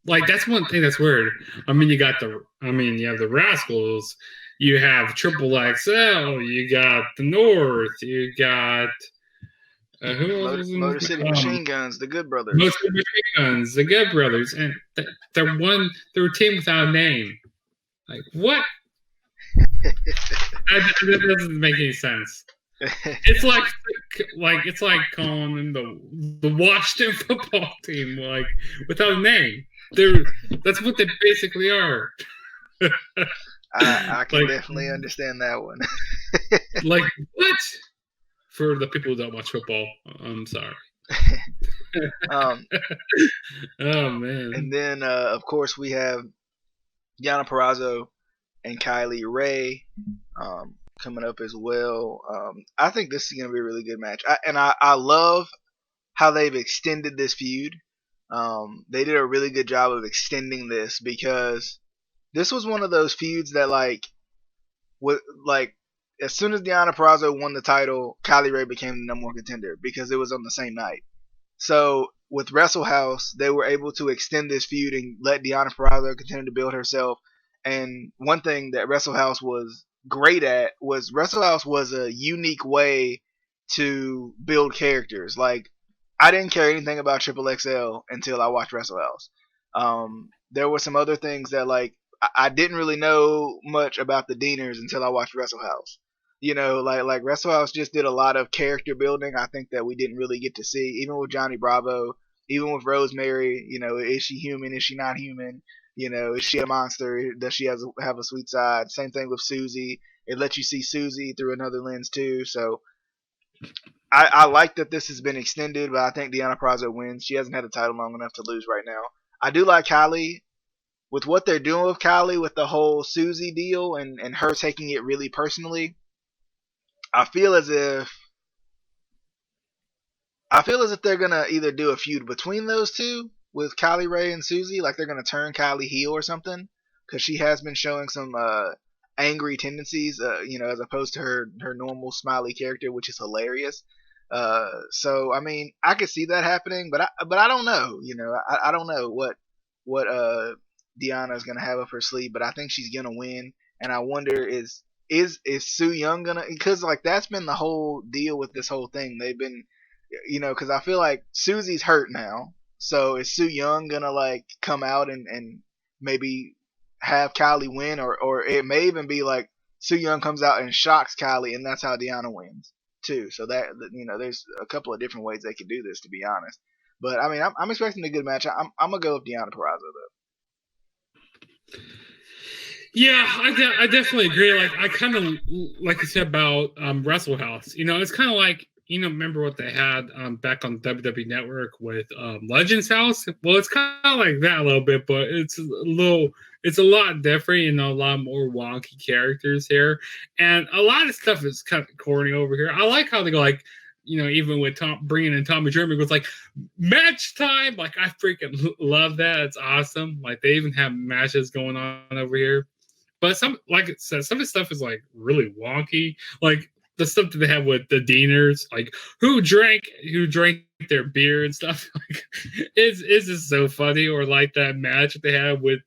Like, that's one thing that's weird. I mean, you have the Rascals, you have Triple XL, you got the North, you got Motor City Machine Guns, the Good Brothers. Motor City Machine Guns, the Good Brothers, and they're a team without a name. Like, what? That doesn't make any sense. It's like calling them the Washington football team, like, without a name. That's what they basically are. I can definitely understand that one. Like, what? For the people who don't watch football, I'm sorry. Oh man! And then, of course, we have Deonna Purrazzo and Kylie Ray coming up as well. I think this is going to be a really good match. I love how they've extended this feud. They did a really good job of extending this because this was one of those feuds that as soon as Deonna Purrazzo won the title, Kylie Ray became the number one contender because it was on the same night. So with Wrestle House, they were able to extend this feud and let Deonna Purrazzo continue to build herself. And one thing that Wrestle House was great at was Wrestle House was a unique way to build characters. Like, I didn't care anything about Triple XL until I watched Wrestle House. There were some other things that, like, I didn't really know much about the Deaners until I watched Wrestle House. Like Wrestle House just did a lot of character building. I think that we didn't really get to see, even with Johnny Bravo, even with Rosemary. Is she human? Is she not human? Is she a monster? Does she have a sweet side? Same thing with Susie. It lets you see Susie through another lens too. So I like that this has been extended, but I think Deonna Purrazzo wins. She hasn't had a title long enough to lose right now. I do like Kylie. With what they're doing with Kylie, with the whole Susie deal and her taking it really personally, I feel as if they're gonna either do a feud between those two with Kylie Ray and Susie, like they're gonna turn Kylie heel or something, because she has been showing some angry tendencies, as opposed to her normal smiley character, which is hilarious. So I mean, I could see that happening, but I don't know. I don't know what Deonna's gonna have up her sleeve, but I think she's gonna win. And I wonder is Su Yung gonna, because like that's been the whole deal with this whole thing. They've been, because I feel like Susie's hurt now, so is Su Yung gonna like come out and maybe have Kylie win, or it may even be like Su Yung comes out and shocks Kylie, and that's how Deonna wins. too. So that there's a couple of different ways they could do this, to be honest. But I mean, I'm expecting a good match. I'm gonna go with Deonna Purrazzo though. Yeah, I definitely agree. Like I kind of like you said about Wrestle House. It's kind of like remember what they had back on WWE Network with Legends House. Well, it's kind of like that a little bit, but it's a lot different. A lot more wonky characters here, and a lot of stuff is kind of corny over here. I like how they go like. Even with bringing in Tommy Dreamer, goes like match time. Like I freaking love that. It's awesome. Like they even have matches going on over here. But like it says, some of the stuff is like really wonky. Like the stuff that they have with the Deaners, like who drank their beer and stuff. Like is just so funny. Or like that match that they have with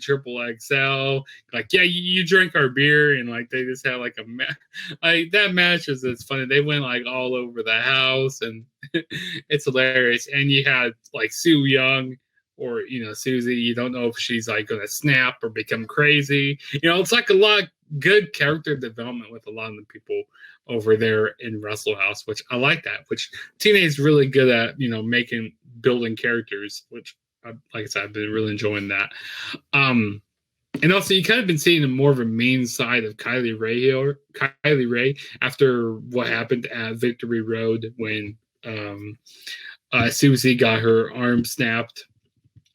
Triple XL. Like, yeah, you drank our beer, and like they just had like a match. Like that match it's funny. They went like all over the house, and it's hilarious. And you had like Sue Young. Or Susie, you don't know if she's like gonna snap or become crazy. It's like a lot of good character development with a lot of the people over there in Wrestle House, which I like that. Which TNA is really good at, building characters. Which, like I said, I've been really enjoying that. And also, you kind of been seeing more of a mean side of Kylie Ray after what happened at Victory Road when Susie got her arm snapped.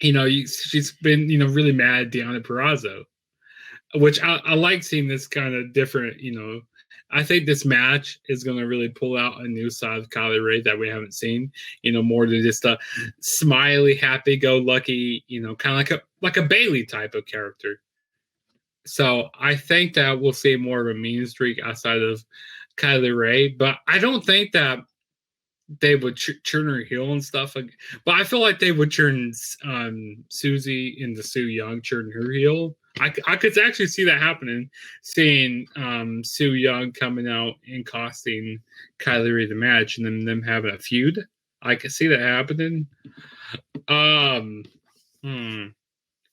She's been, really mad at Deonna Purrazzo, which I like seeing this kind of different, I think this match is going to really pull out a new side of Kylie Ray that we haven't seen, more than just a smiley, happy-go-lucky, kind of like a Bayley type of character. So I think that we'll see more of a mean streak outside of Kylie Ray, but I don't think that they would turn her heel and stuff. But I feel like they would turn Susie into Sue Young, turn her heel. I could actually see that happening, seeing Sue Young coming out and costing Kylie Ray the match and then them having a feud. I could see that happening.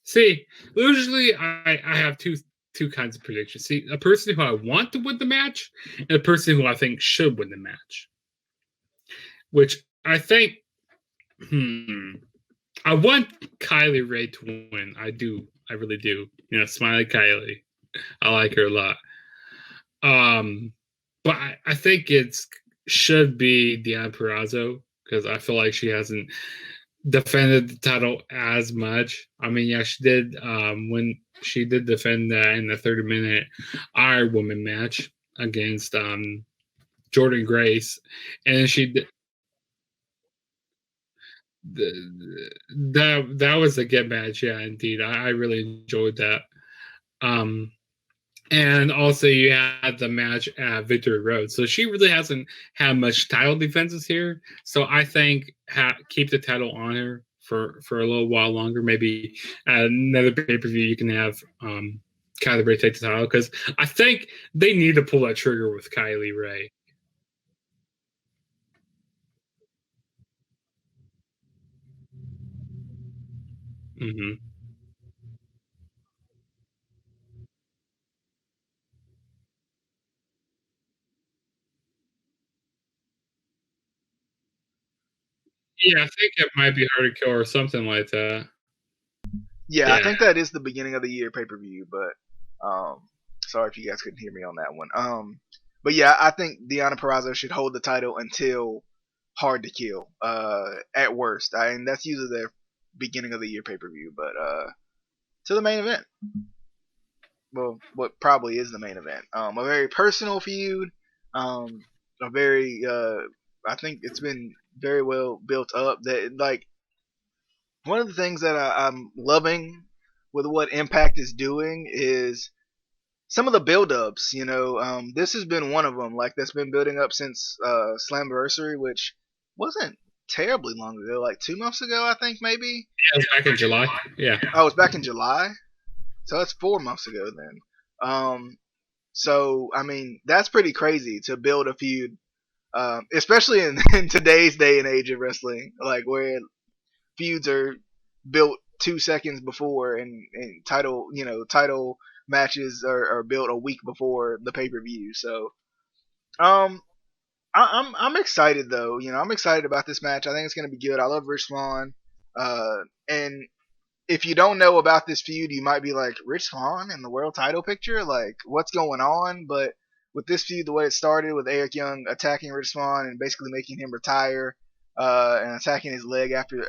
See, usually I have two kinds of predictions. See, a person who I want to win the match and a person who I think should win the match. Which I think, I want Kylie Ray to win. I do. I really do. Smiley Kylie. I like her a lot. But I think it should be Deonna Purrazzo because I feel like she hasn't defended the title as much. I mean, yeah, she did when she did defend that in the 30-minute Iron Woman match against Jordan Grace, and she did. That was a good match, yeah, indeed. I really enjoyed that. And also you had the match at Victory Road. So she really hasn't had much title defenses here. So I think keep the title on her for a little while longer. Maybe at another pay-per-view you can have Kylie Ray take the title because I think they need to pull that trigger with Kylie Ray. Mm-hmm. Yeah, I think it might be hard to kill or something like that. Yeah, I think that is the beginning of the year pay-per-view, but sorry if you guys couldn't hear me on that one. But yeah, I think Deonna Purrazzo should hold the title until Hard to Kill. At worst, that's usually their beginning of the year pay-per-view, but to the main event. Well, what probably is the main event. A very personal feud. A very I think it's been very well built up. That like one of the things that I'm loving with what Impact is doing is some of the build-ups. This has been one of them. Like that's been building up since Slammiversary, which wasn't terribly long ago. Like 2 months ago, I think maybe. Yeah, it was back in July. Yeah. Oh, it's back in July. So that's 4 months ago then. So I mean that's pretty crazy to build a feud, especially in today's day and age of wrestling, like where feuds are built 2 seconds before, and title matches are built a week before the pay per view. So, I'm excited though. I'm excited about this match. I think it's gonna be good. I love Rich Swann. And if you don't know about this feud, you might be like, Rich Swann in the world title picture? Like, what's going on? But with this feud, the way it started with Eric Young attacking Rich Swann and basically making him retire, and attacking his leg after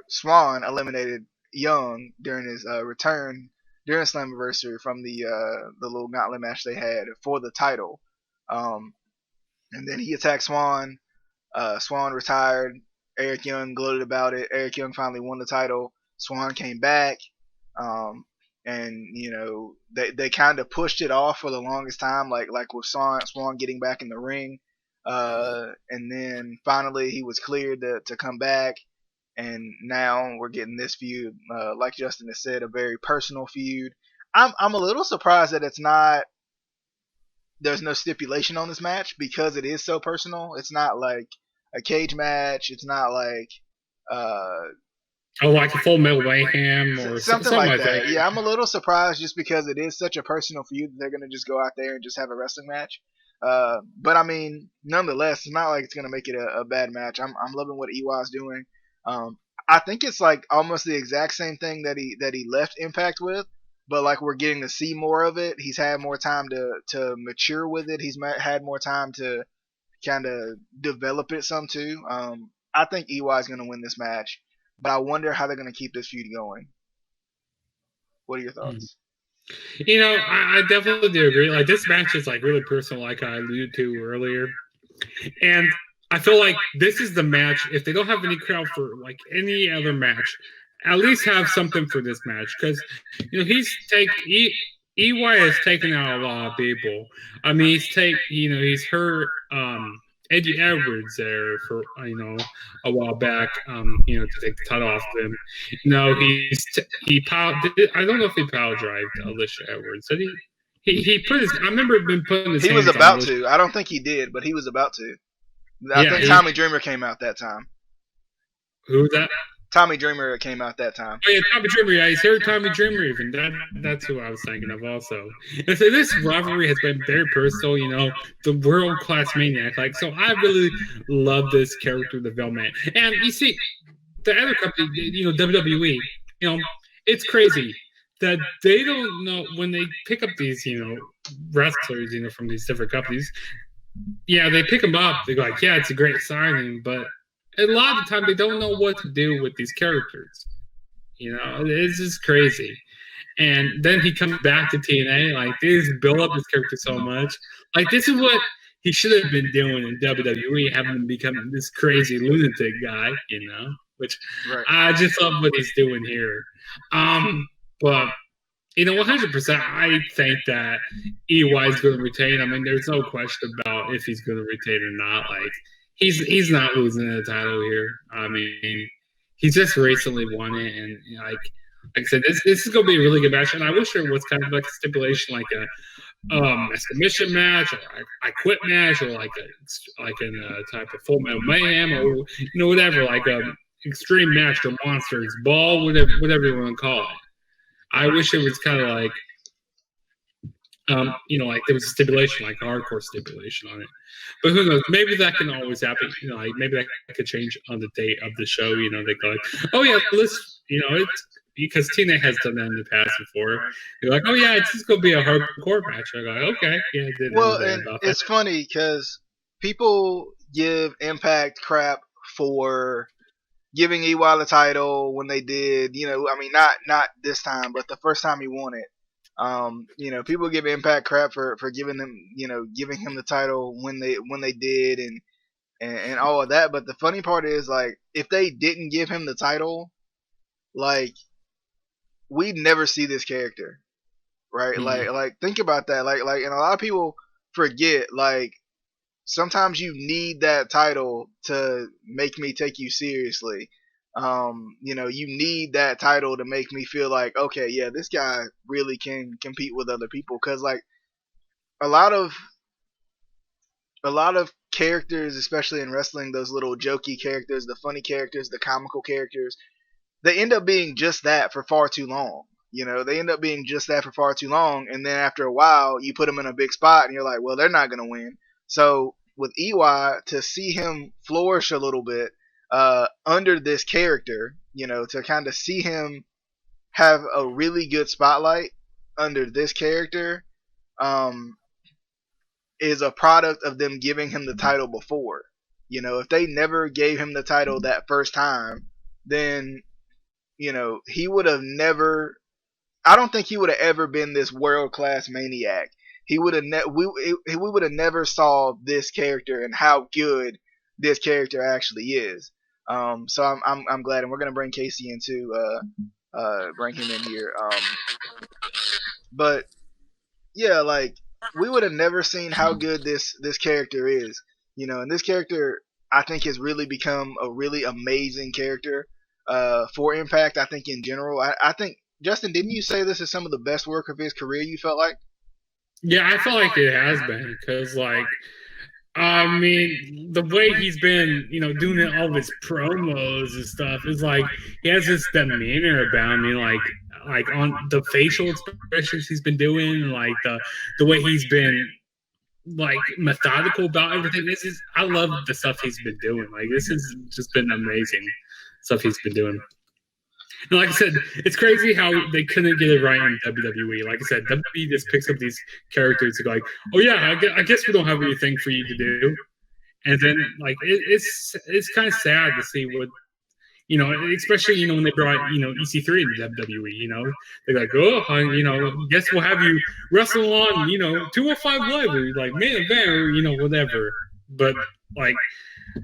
Swann eliminated Young during his return during Slammiversary from the little gauntlet match they had for the title. And then he attacked Swann. Swann retired. Eric Young gloated about it. Eric Young finally won the title. Swann came back. And they kind of pushed it off for the longest time, like with Swann getting back in the ring. And then finally he was cleared to come back. And now we're getting this feud, like Justin has said, a very personal feud. I'm a little surprised that there's no stipulation on this match because it is so personal. It's not like a cage match. It's not like like a Full Metal Mayhem or something like that. Yeah, I'm a little surprised just because it is such a personal feud that they're gonna just go out there and just have a wrestling match. But I mean, nonetheless, it's not like it's gonna make it a bad match. I'm loving what EY's doing. I think it's like almost the exact same thing that he left Impact with, but like we're getting to see more of it. He's had more time to mature with it. He's had more time to kind of develop it some too. I think EY is going to win this match, but I wonder how they're going to keep this feud going. What are your thoughts? I definitely do agree. Like, this match is like really personal, like I alluded to earlier, and I feel like this is the match. If they don't have any crowd for like any other match, at least have something for this match, because EY has taken out a lot of people. I mean, he's hurt Eddie Edwards there for a while back, to take the title off of him. I don't know if he power drived Alicia Edwards. Did he put his? I remember him putting his. He was about to. I don't think he did, but he was about to. I think Tommy Dreamer came out that time. Who was that? Tommy Dreamer came out that time. Oh yeah, Tommy Dreamer. Yeah, he's heard Tommy Dreamer even. That's who I was thinking of also. And so this rivalry has been very personal. The world class maniac. Like, so I really love this character development. And you see, the other company, WWE. It's crazy that they don't know when they pick up these, wrestlers, from these different companies. Yeah, they pick them up. They go like, yeah, it's a great signing, but a lot of the time they don't know what to do with these characters. It's just crazy. And then he comes back to TNA. Like, they just build up his character so much. Like, this is what he should have been doing in WWE, having him become this crazy lunatic guy, which right. I just love what he's doing here. But 100%, I think that EY is going to retain. I mean, there's no question about if he's going to retain or not. Like, he's not losing the title here. I mean, he just recently won it, and like I said, this is going to be a really good match. And I wish there was kind of like a stipulation, like a submission match, or I quit match, or like a type of Full Metal Mayhem, or whatever, like a extreme match, or Monsters Ball, whatever you want to call it. I wish it was kind of like, like there was a stipulation, like a hardcore stipulation on it. But who knows? Maybe that can always happen. Like maybe that could change on the date of the show. They go like, oh yeah, let's, it's because TNA has done that in the past before. They're like, oh yeah, it's just gonna be a hardcore match. I go, okay, yeah. Well, and it's funny because people give Impact crap for giving EY the title when they did, I mean, not this time, but the first time he won it. People give Impact crap for giving him the title when they did and all of that. But the funny part is, like, if they didn't give him the title, like, we'd never see this character, right? Mm-hmm. Like think about that. Like, and a lot of people forget, like, sometimes you need that title to make me take you seriously. You need that title to make me feel like, okay, yeah, this guy really can compete with other people. Cause like a lot of characters, especially in wrestling, those little jokey characters, the funny characters, the comical characters, they end up being just that for far too long. You know, they end up being just that for far too long, and then after a while, you put them in a big spot, and you're like, well, they're not going to win. So with EY, to see him flourish a little bit under this character, you know, to kind of see him have a really good spotlight under this character, is a product of them giving him the title before. You know, if they never gave him the title that first time, then, you know, he would have never. I don't think he would have ever been this world class maniac. He would have we would have never saw this character and how good this character actually is. So I'm glad, and we're gonna bring Casey in too. Bring him in here. But yeah, like we would have never seen how good this character is. You know, and this character I think has really become a really amazing character for Impact. I think in general, I think Justin, didn't you say this is some of the best work of his career? You felt like? Yeah, I feel like it has been because, like, I mean, the way he's been, you know, doing all of his promos and stuff is like he has this demeanor about me, like on the facial expressions he's been doing, like the way he's been like methodical about everything. This is I love the stuff he's been doing. Like this has just been amazing stuff he's been doing. And like I said, it's crazy how they couldn't get it right in WWE. Like I said, WWE just picks up these characters and go like, oh yeah, I guess we don't have anything for you to do. And then like it's kind of sad to see what, you know, especially, you know, when they brought, you know, EC3 into WWE, you know, they're like, oh, you know, guess we'll have you wrestle on, you know, 205 Live, or like main event, or, you know, whatever. But like,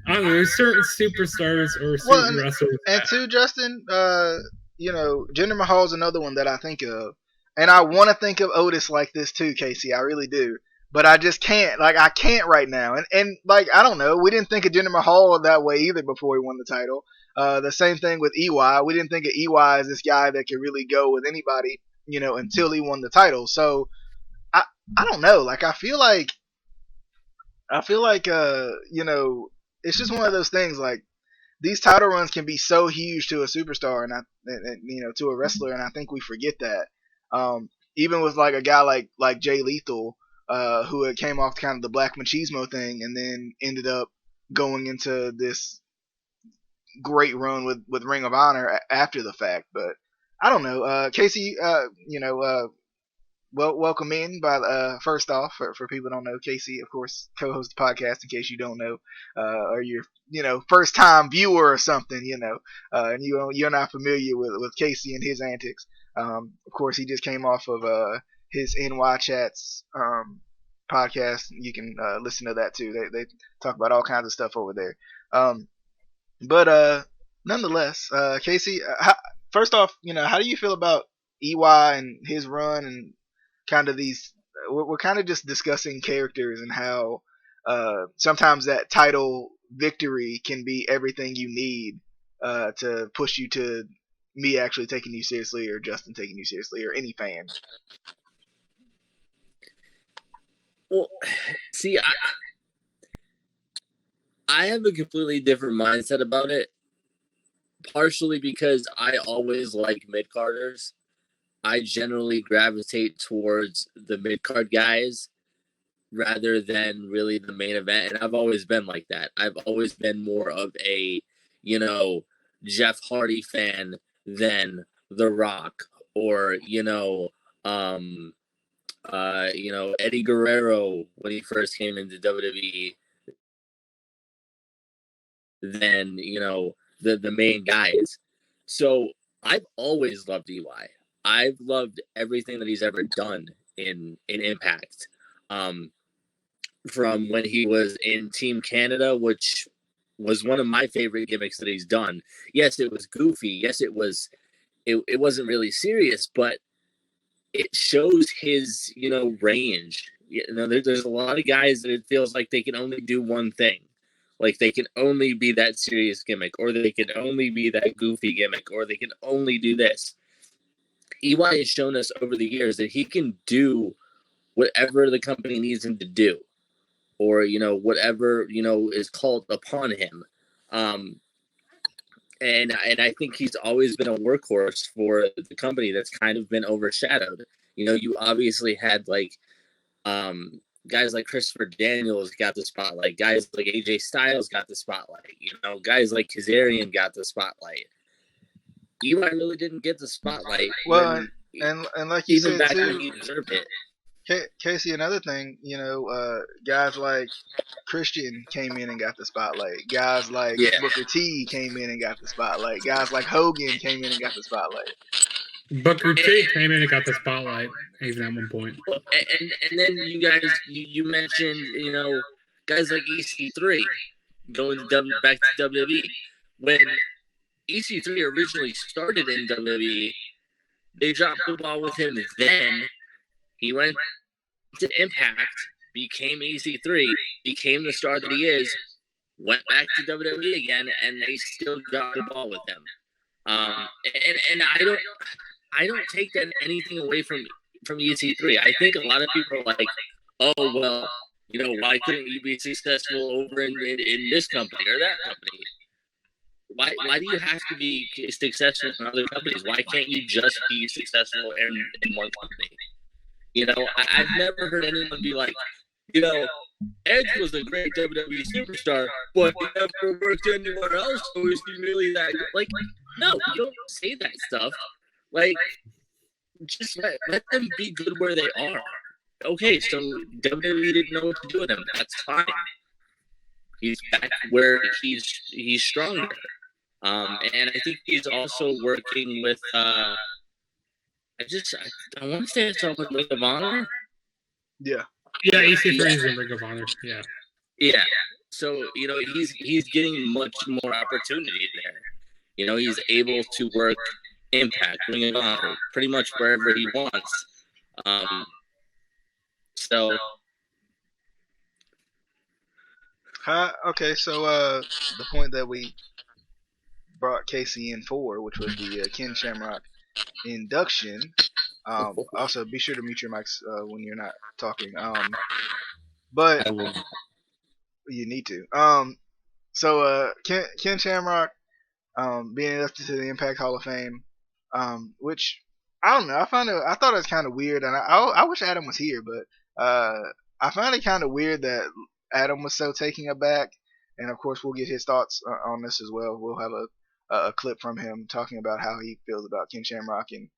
I don't know, there's certain superstars or certain wrestlers. And too, Justin, you know, Jinder Mahal's another one that I think of. And I want to think of Otis like this too, Casey. I really do. But I just can't. Like, I can't right now. And like, I don't know. We didn't think of Jinder Mahal that way either before he won the title. The same thing with EY. We didn't think of EY as this guy that could really go with anybody, you know, until he won the title. So, I don't know. Like, I feel like, you know, it's just one of those things. Like, these title runs can be so huge to a superstar and you know, to a wrestler, and I think we forget that. Even with like a guy like Jay Lethal, who had came off kind of the Black Machismo thing, and then ended up going into this great run with Ring of Honor after the fact. But I don't know, Casey. You know, welcome in. By first off, for people who don't know, Casey, of course, co-hosts the podcast. In case you don't know, or you're, you know, first time viewer or something, you know, and you're not familiar with Casey and his antics. Of course, he just came off of his NY Chats podcast. You can listen to that too. They talk about all kinds of stuff over there. But nonetheless, Casey, first off, you know, how do you feel about EY and his run, and kind of these? We're kind of just discussing characters and how sometimes that title victory can be everything you need to push you to me actually taking you seriously, or Justin taking you seriously, or any fan. Well, see, I have a completely different mindset about it, partially because I always like mid-carders. I generally gravitate towards the mid-card guys rather than really the main event, and I've always been like that. I've always been more of a, you know, Jeff Hardy fan than The Rock, or, you know, Eddie Guerrero when he first came into WWE, than, you know, the main guys. So I've always loved EY. I've loved everything that he's ever done in Impact. From when he was in Team Canada, which was one of my favorite gimmicks that he's done. Yes, it was goofy. Yes, it wasn't really serious, but it shows his, you know, range. You know, there's a lot of guys that it feels like they can only do one thing. Like they can only be that serious gimmick, or they can only be that goofy gimmick, or they can only do this. EY has shown us over the years that he can do whatever the company needs him to do, or, you know, whatever, you know, is called upon him. and I think he's always been a workhorse for the company that's kind of been overshadowed. You know, you obviously had like guys like Christopher Daniels got the spotlight, guys like AJ Styles got the spotlight, you know, guys like Kazarian got the spotlight. Eli really didn't get the spotlight. Well, and like you even said back too, when he deserved it. Casey, another thing, you know, guys like Christian came in and got the spotlight. Guys like Yeah. Booker T came in and got the spotlight. Guys like Hogan came in and got the spotlight. Booker T came in and got the spotlight even at one point. And then you guys, you mentioned, you know, guys like EC3 going back to WWE. When EC3 originally started in WWE, they dropped the ball with him then. He went to Impact, became EC3, became the star that he is, went back to WWE again, and they still dropped the ball with him. And I don't take that anything away from EC3. I think a lot of people are like, oh well, you know, why couldn't you be successful over in this company or that company? Why do you have to be successful in other companies? Why can't you just be successful in one company? You know, I've never heard anyone be like, you know, Edge was a great WWE superstar, but he never worked anywhere else, so is he really that good? Like, no, you don't say that stuff. Like, just let them be good where they are. Okay, so WWE didn't know what to do with him. That's fine. He's back where he's stronger. And I think he's also working with I want to say it's all with Ring of Honor. Yeah. Yeah, EC3 is in Ring of Honor. Yeah. Yeah. So, you know, he's getting much more opportunity there. You know, he's able to work Impact, Ring of Honor, pretty much wherever he wants. So. Okay, so the point that we brought Casey in for, which was the Ken Shamrock induction. Also, be sure to mute your mics when you're not talking. But you need to. So Ken Shamrock being inducted to the Impact Hall of Fame, which I don't know. I thought it was kind of weird, and I wish Adam was here, but I find it kind of weird that Adam was so taken aback. And of course, we'll get his thoughts on this as well. We'll have a clip from him talking about how he feels about Ken Shamrock and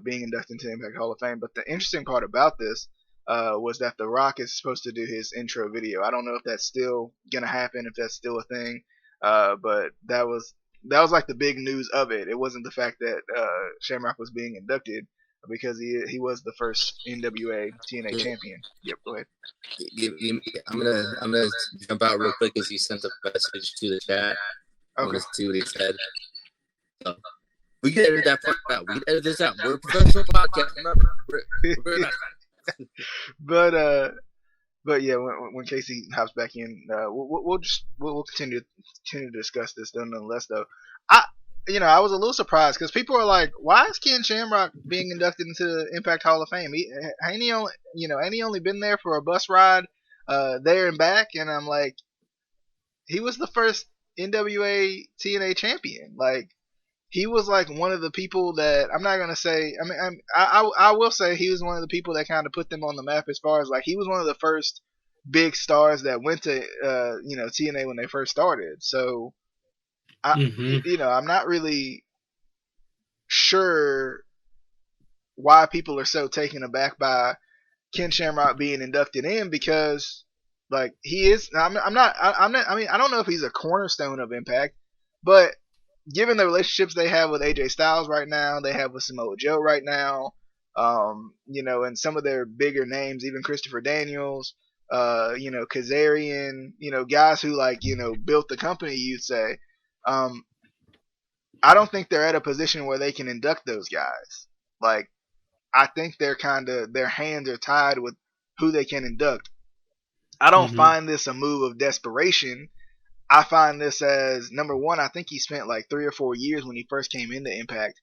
being inducted into the Impact Hall of Fame. But the interesting part about this was that The Rock is supposed to do his intro video. I don't know if that's still gonna happen, if that's still a thing. But that was like the big news of it. It wasn't the fact that Shamrock was being inducted, because he was the first NWA TNA champion. Yep, go ahead. I'm gonna jump out real quick as he sent a message to the chat. Okay. I'm gonna see what he said. So, we can edit that part out. We can edit this out. We're a professional podcast. Remember, we're not. But yeah, when Casey hops back in, we'll continue to discuss this. Nonetheless, though, I was a little surprised because people are like, "Why is Ken Shamrock being inducted into the Impact Hall of Fame? Ain't he only been there for a bus ride there and back?" And I'm like, he was the first NWA TNA champion. Like, he was like one of the people that I'm not gonna say. I mean, I will say he was one of the people that kind of put them on the map as far as like he was one of the first big stars that went to TNA when they first started. So I'm not really sure why people are so taken aback by Ken Shamrock being inducted in, because like he is. I mean, I don't know if he's a cornerstone of Impact, but given the relationships they have with AJ Styles right now, they have with Samoa Joe right now, and some of their bigger names, even Christopher Daniels, Kazarian, guys who built the company, you'd say. I don't think they're at a position where they can induct those guys. Like, I think their hands are tied with who they can induct. I don't find this a move of desperation. I find this as, number one, I think he spent like 3 or 4 years when he first came into Impact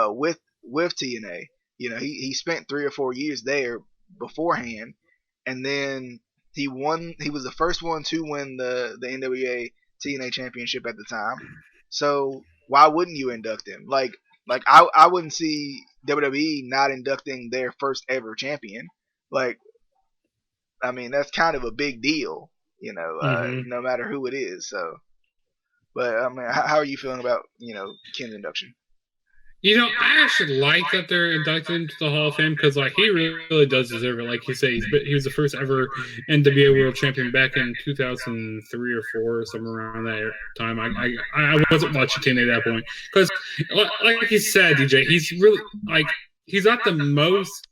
with TNA. He spent 3 or 4 years there beforehand, and then he was the first one to win the NWA TNA championship at the time. So why wouldn't you induct him? Like I wouldn't see WWE not inducting their first ever champion. Like, I mean, that's kind of a big deal, no matter who it is. So, but I mean, how are you feeling about Ken's induction? I actually like that they're inducted into the Hall of Fame because, like, he really does deserve it. Like you say, he was the first ever NWA World Champion back in 2003 or 4, or somewhere around that time. I wasn't watching TNA at that point because, like you said, DJ, he's really like he's not the most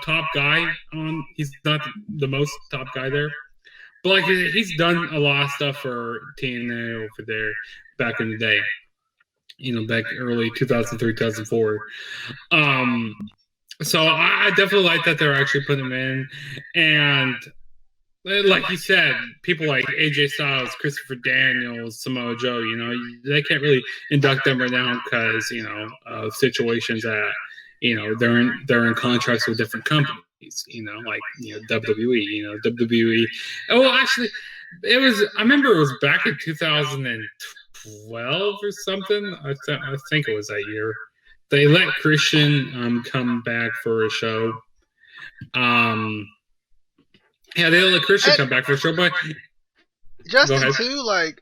top guy on. He's not the most top guy there, but like he's done a lot of stuff for TNA over there back in the day. Back early 2003, 2004. So I definitely like that they're actually putting him in. And like you said, people like AJ Styles, Christopher Daniels, Samoa Joe, they can't really induct them right now because, of situations that, they're in contracts with different companies, like, WWE, WWE. Oh, actually, I remember it was back in 2012 or something. I think it was that year. They let Christian come back for a show. Yeah, they let Christian come back for a show, but Justin too, like,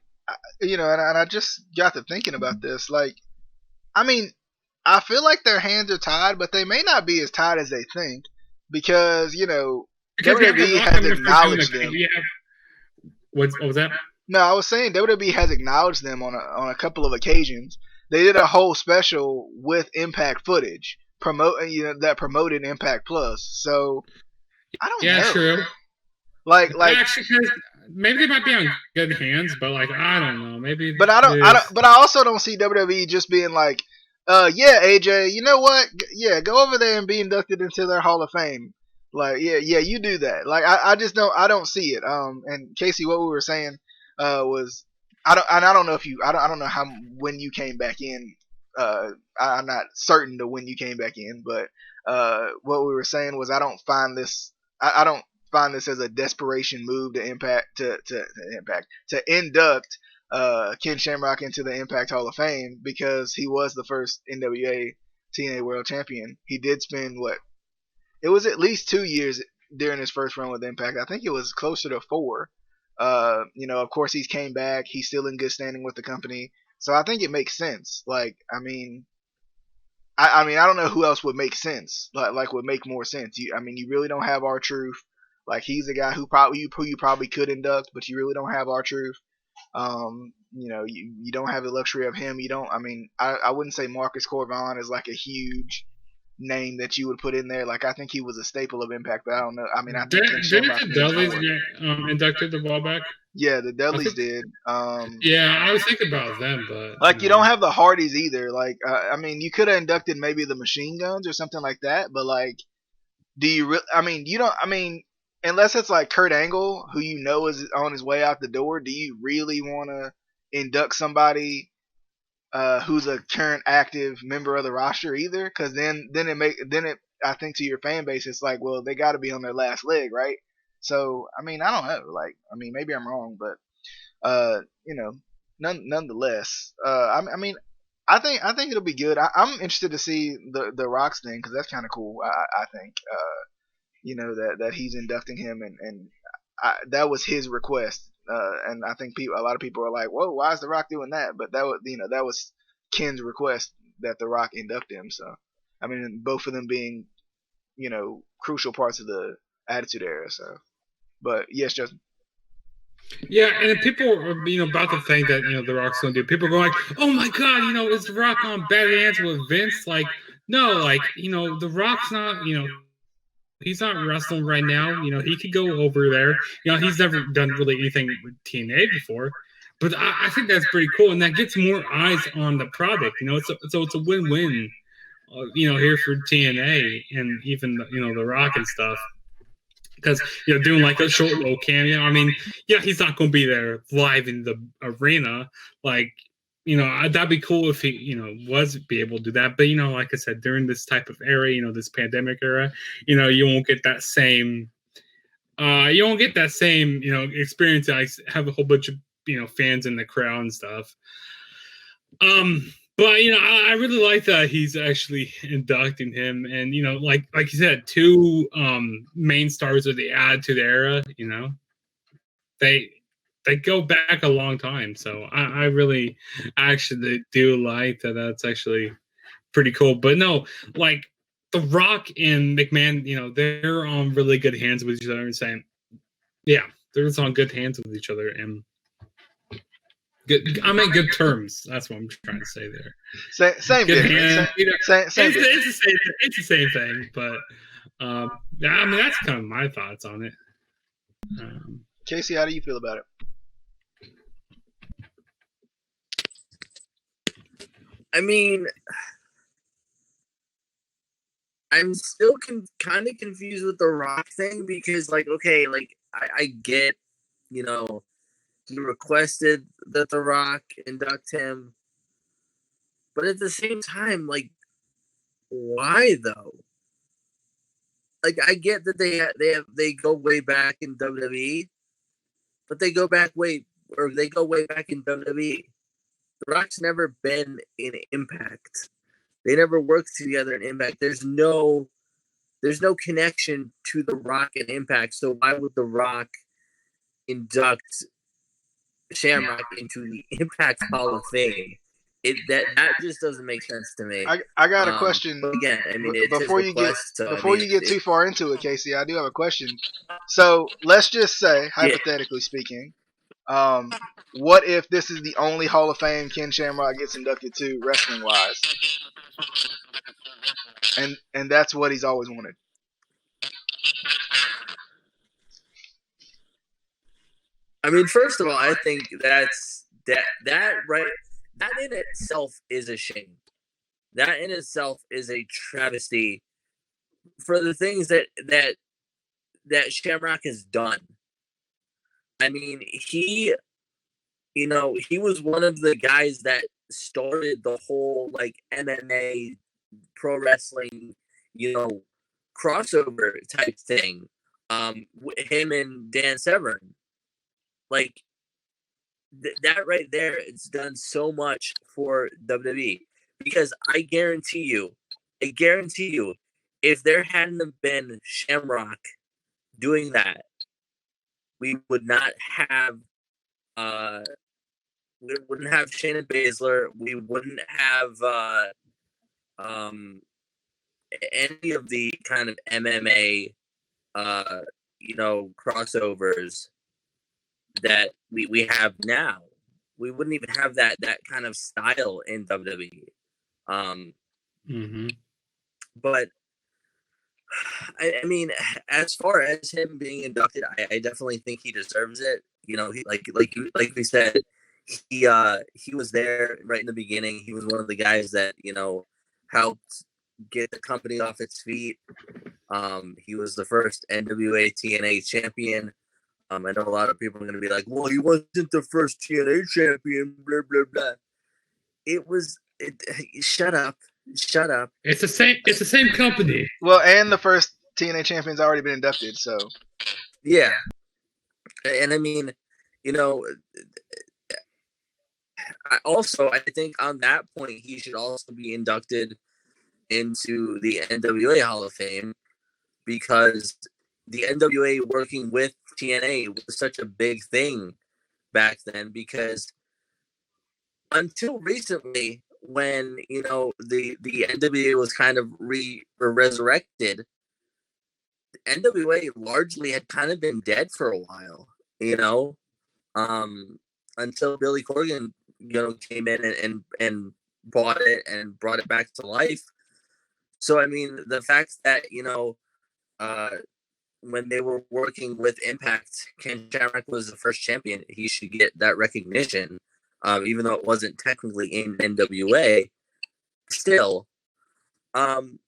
and I just got to thinking about this. Like, I mean, I feel like their hands are tied, but they may not be as tied as they think because WWE has acknowledged them. What was that? No, I was saying WWE has acknowledged them on a couple of occasions. They did a whole special with Impact footage that promoted Impact Plus. So I don't know. Yeah, true. Like actually, maybe they might be on good hands, but like I don't know, maybe. But But I also don't see WWE just being like, yeah, AJ, you know what? Yeah, go over there and be inducted into their Hall of Fame. Like, yeah, you do that. Like, I just don't see it. And Casey, what we were saying was I don't know when you came back in. I'm not certain to when you came back in, but what we were saying was I don't find this as a desperation move to induct Ken Shamrock into the Impact Hall of Fame because he was the first NWA TNA World Champion. He did spend it was at least 2 years during his first run with Impact. I think it was closer to 4. Of course he's came back. He's still in good standing with the company. So I think it makes sense. Like, I mean, I don't know who else would make sense. Like would make more sense. You really don't have R-Truth. Like, he's a guy who you probably could induct, but you really don't have R-Truth. You don't have the luxury of him. You don't. I wouldn't say Marcus Corvon is like a huge name that you would put in there. Like, I think he was a staple of Impact, but I don't know. I think didn't the Dudleys get inducted a while back? Yeah, the Dudleys did. Yeah, I was thinking about them, but like, you don't have the Hardys either. Like, you could have inducted maybe the Machine Guns or something like that, but like, do you really? You don't. Unless it's like Kurt Angle, who is on his way out the door, do you really want to induct somebody who's a current active member of the roster either? Because then I think to your fan base, it's like, well, they got to be on their last leg, right? So I don't know. Like, maybe I'm wrong, but nonetheless, I think it'll be good. I'm interested to see the Rocks thing because that's kind of cool. I think. That he's inducting him, and that was his request, and I think a lot of people are like, "Whoa, why is The Rock doing that?" But that was Ken's request that The Rock induct him. So, both of them being, crucial parts of the Attitude Era. So, but yes, Justin. Yeah, and people are, about the thing that, The Rock's going to do. People are going like, oh my God, is The Rock on Bad Hands with Vince? Like, no, like, The Rock's not, he's not wrestling right now. He could go over there. He's never done really anything with TNA before. But I think that's pretty cool. And that gets more eyes on the product. So it's a win-win, here for TNA and even, The Rock and stuff. Because, doing like a short little cameo. He's not going to be there live in the arena. Like, that'd be cool if he, was be able to do that. But, like I said, during this type of era, this pandemic era, you won't get that same, experience. I have a whole bunch of, fans in the crowd and stuff. But I really like that he's actually inducting him, and like you said, two main stars of the Attitude Era. They go back a long time, so I really actually do like that. That's actually pretty cool. But no, like The Rock and McMahon, they're on really good hands with each other, and saying, yeah, they're just on good hands with each other, and good. I'm in good terms. That's what I'm trying to say there. Same Good difference. hands. Same difference. It's the same thing, but yeah, I mean that's kind of my thoughts on it. Casey, how do you feel about it? I mean, I'm still kind of confused with the Rock thing because, like, okay, like I get, he requested that the Rock induct him, but at the same time, like, why though? Like, I get that they go way back in WWE, but they go way back in WWE. The Rock's never been in Impact. They never worked together in Impact. There's no connection to The Rock and Impact. So why would The Rock induct Shamrock into the Impact Hall of Fame? That just doesn't make sense to me. I got a question. But again, I mean, before you get too far into it, Casey, I do have a question. So let's just say, hypothetically speaking, what if this is the only Hall of Fame Ken Shamrock gets inducted to, wrestling wise, and that's what he's always wanted? I mean, first of all, I think that right, that in itself is a shame. That in itself is a travesty for the things that Shamrock has done. I mean, he was one of the guys that started the whole like MMA pro wrestling, crossover type thing. Him and Dan Severn, like that right there, it's done so much for WWE because I guarantee you, if there hadn't have been Shamrock doing that, we would not have we wouldn't have Shayna Baszler. We wouldn't have any of the kind of MMA crossovers that we have now. We wouldn't even have that kind of style in WWE. But I mean, as far as him being inducted, I definitely think he deserves it. He, like we said, he was there right in the beginning. He was one of the guys that helped get the company off its feet. He was the first NWA TNA champion. I know a lot of people are going to be like, "Well, he wasn't the first TNA champion." Blah blah blah. Shut up. It's the same. It's the same company. Well, and the first TNA champion's already been inducted, so yeah. And I mean, I think on that point he should also be inducted into the NWA Hall of Fame because the NWA working with TNA was such a big thing back then because until recently when the NWA was kind of resurrected, NWA largely had kind of been dead for a while, until Billy Corgan came in and bought it and brought it back to life. So I mean the fact that when they were working with Impact, Ken Shamrock was the first champion. He should get that recognition, even though it wasn't technically in NWA. Still, and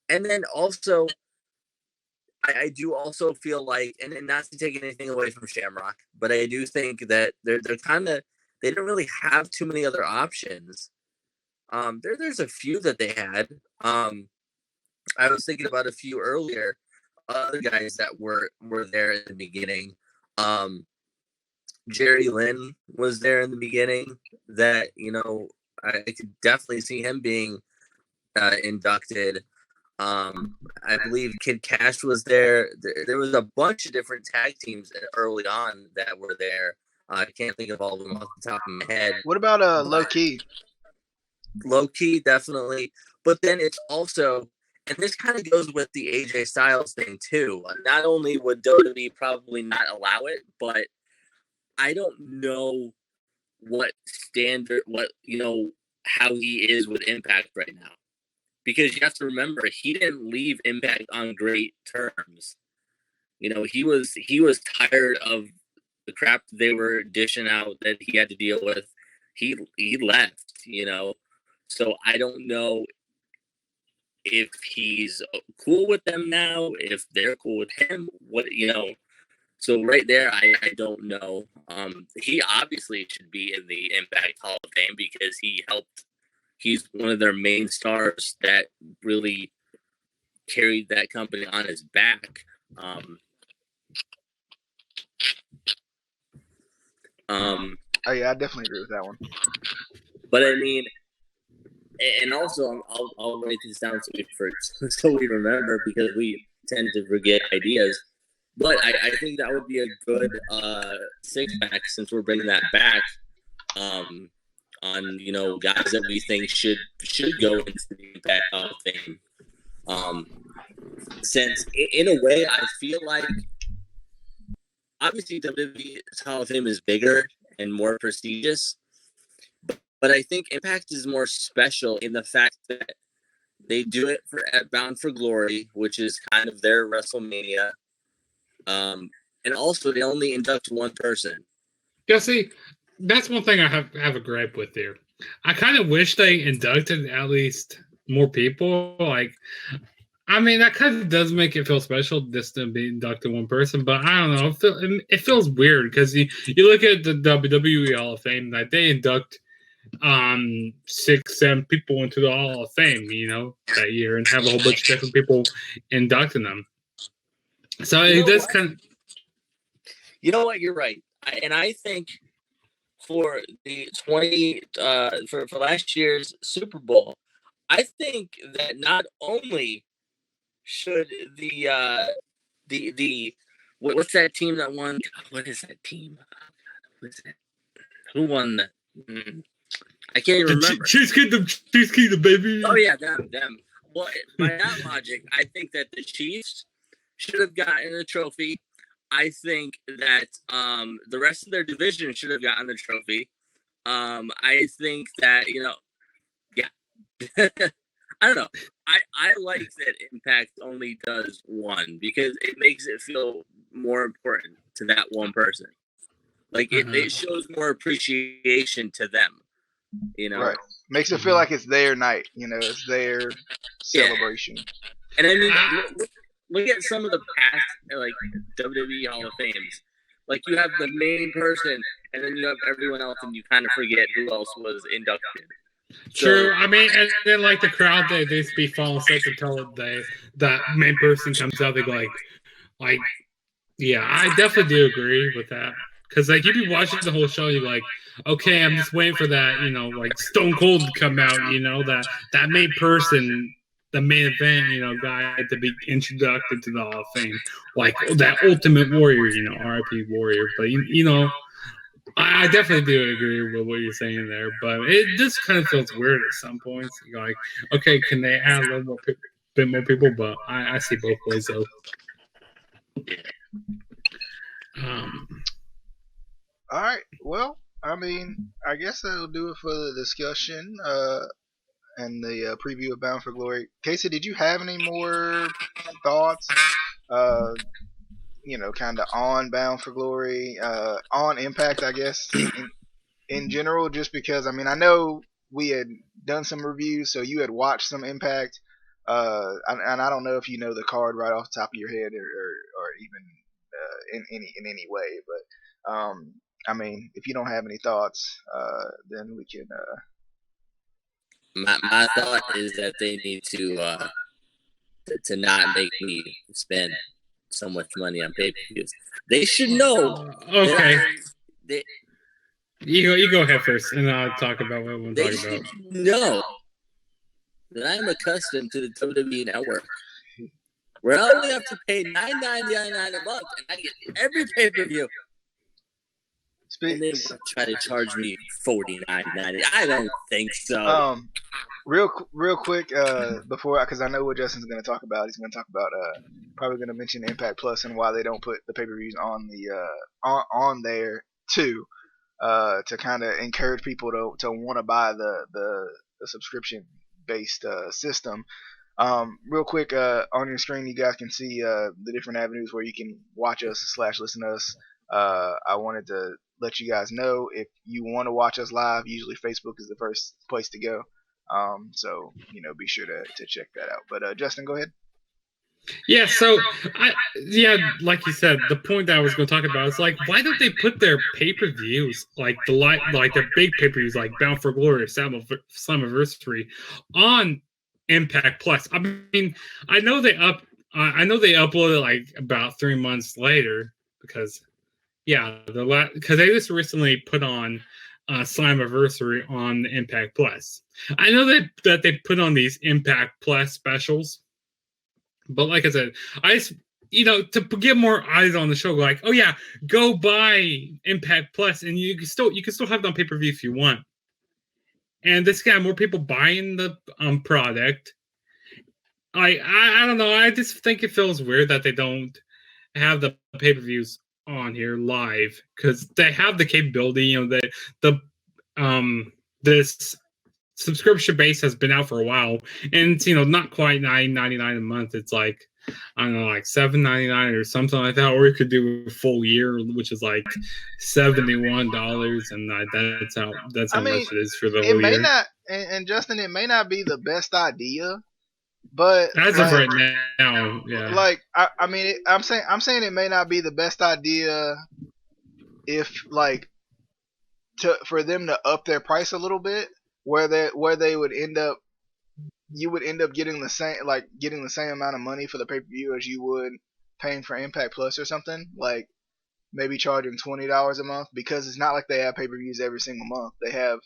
then also, I do also feel like, and not to take anything away from Shamrock, but I do think that they're kind of they didn't really have too many other options. There's a few that they had. I was thinking about a few earlier. Other guys that were there in the beginning. Jerry Lynn was there in the beginning that I could definitely see him being inducted. I believe Kid Cash was there. There was a bunch of different tag teams early on that were there. I can't think of all of them off the top of my head. What about Low Key? Low Key, definitely. But then it's also, and this kind of goes with the AJ Styles thing too. Not only would WWE probably not allow it, but I don't know what standard, how he is with Impact right now. Because you have to remember, he didn't leave Impact on great terms. He was tired of the crap they were dishing out that he had to deal with. He left, So I don't know if he's cool with them now, if they're cool with him, So right there, I don't know. He obviously should be in the Impact Hall of Fame because he's one of their main stars that really carried that company on his back. Oh yeah, I definitely agree with that one. But I mean, and also I'll write this down so we remember, because we tend to forget ideas. But I think that would be a good six-pack, since we're bringing that back. On guys that we think should go into the Impact Hall of Fame. Since in a way I feel like obviously WWE's Hall of Fame is bigger and more prestigious, but I think Impact is more special in the fact that they do it at Bound for Glory, which is kind of their WrestleMania, and also they only induct one person. Yeah, see, that's one thing I have a gripe with there. I kind of wish they inducted at least more people. Like, I mean, that kind of does make it feel special just to be inducted one person, but I don't know. It feels weird because you look at the WWE Hall of Fame, like they induct 6-7 people into the Hall of Fame, that year, and have a whole bunch of different people inducting them. So it does kind of. You know what? You're right, and I think for the for last year's Super Bowl, I think that not only should the what's that team that won? What is that team? What's that? Who won that? I can't even remember. Cheese Kingdom, baby. Oh yeah, them. Well, by that logic, I think that the Chiefs should have gotten a trophy. I think that the rest of their division should have gotten the trophy. I think that I don't know. I like that Impact only does one because it makes it feel more important to that one person. Like it shows more appreciation to them. Right. Makes it feel like it's their night. It's their celebration. Yeah. And I mean, look at some of the past like WWE Hall of Fames. Like you have the main person, and then you have everyone else, and you kind of forget who else was inducted. True. I mean, and then like the crowd, they just be falling asleep until that main person comes out. They go like, yeah, I definitely do agree with that. Because like you be watching the whole show, you're like, okay, I'm just waiting for that, like Stone Cold to come out, that main person, the main event, guy to be introduced to the Hall of Fame, like that Ultimate Warrior, RIP Warrior. But I definitely do agree with what you're saying there, but it just kind of feels weird at some points. You're like, okay, can they add a little bit more people? But I see both ways though. All right. Well, I mean, I guess that'll do it for the discussion and the preview of Bound for Glory. Casey, did you have any more thoughts? Kind of on Bound for Glory, on Impact, I guess, in general, just because, I mean, I know we had done some reviews, so you had watched some Impact, and I don't know if you know the card right off the top of your head or even in any way, but I mean, if you don't have any thoughts, then we can. My thought is that they need to not make me spend so much money on pay-per-views. They should know. Okay. You go ahead first, and I'll talk about what we're They talking should about. know that I'm accustomed to the WWE Network, where I only have to pay $9.99 a month, and I get every pay-per-view. And they want to try to charge me $49.90. I don't think so. Real quick, before, because I know what Justin's going to talk about. He's going to talk about probably going to mention Impact Plus and why they don't put the pay-per-views on the on there too, to kind of encourage people to want to buy the subscription based system. Real quick, on your screen, you guys can see the different avenues where you can watch us / listen to us. I wanted to let you guys know, if you want to watch us live, usually Facebook is the first place to go. So be sure to check that out. But Justin, go ahead. Yeah, so like you said, the point that I was going to talk about is like, why don't they put their pay-per-views, like their big pay-per-views, like Bound for Glory or Slammiversary, on Impact Plus? I mean, I know they uploaded like about 3 months later because because they just recently put on Slammiversary on the Impact Plus. I know that they put on these Impact Plus specials, but like I said, I just, to get more eyes on the show, like, oh yeah, go buy Impact Plus, and you can still have it on pay-per-view if you want. And this got more people buying the product. I don't know. I just think it feels weird that they don't have the pay-per-views on here live, because they have the capability. This subscription base has been out for a while, and it's not quite $9.99 a month. It's like, I don't know, like $7.99 or something like that, or you could do a full year, which is like $71, and that's how much it is for the whole year. It may not, and Justin, it may not be the best idea, but as of right now, yeah. Like I'm saying it may not be the best idea if for them to up their price a little bit, where they would end up, you would end up getting the same amount of money for the pay-per-view as you would paying for Impact Plus or something, like maybe charging $20 a month, because it's not like they have pay-per-views every single month. They have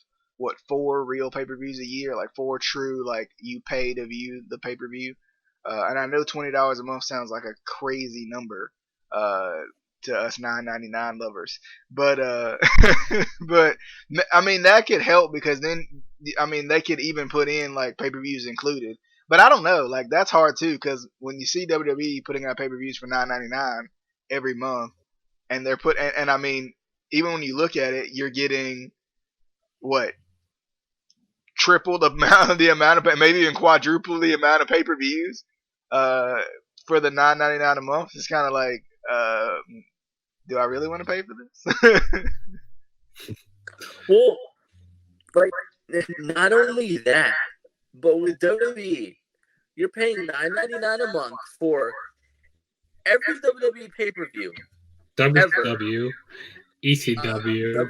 4 real pay-per-views a year, like 4 true, like you pay to view the pay-per-view. And I know $20 a month sounds like a crazy number to us $9.99 lovers, but but I mean, that could help, because then they could even put in like pay-per-views included. But I don't know, like that's hard too, because when you see WWE putting out pay-per-views for $9.99 every month, and they're and I mean, even when you look at it, you're getting triple the amount of maybe even quadruple the amount of pay-per-views for the $9.99 a month. It's kind of like, do I really want to pay for this? Well, like, not only that, but with WWE, you're paying $9.99 a month for every WWE pay-per-view. WCW, ECW,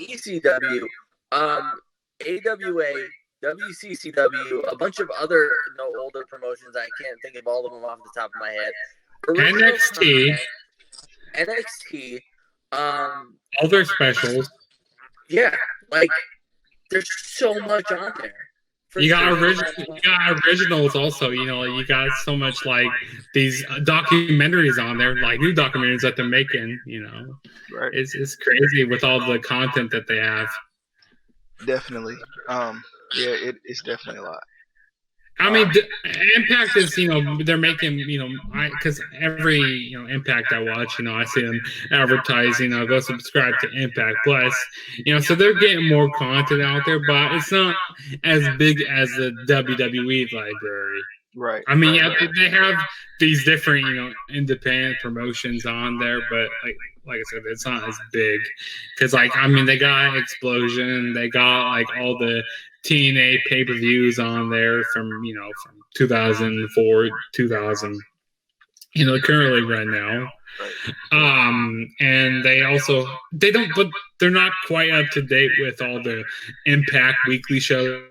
ECW, AWA, WCCW, a bunch of other older promotions. I can't think of all of them off the top of my head. NXT, all their specials. Yeah, like there's so much on there. You got originals also. You got so much like these documentaries on there, like new documentaries that they're making. Right. It's crazy with all the content that they have. Definitely. It's definitely a lot. I mean, Impact is, they're making, because every, Impact I watch, I see them advertising, I'll go subscribe to Impact Plus, so they're getting more content out there, but it's not as big as the WWE library. Right. I mean, they have these different, independent promotions on there, but like I said, it's not as big, because they got Explosion, they got all the TNA pay-per-views on there from 2004, 2000, currently right now. And but they're not quite up to date with all the Impact weekly shows,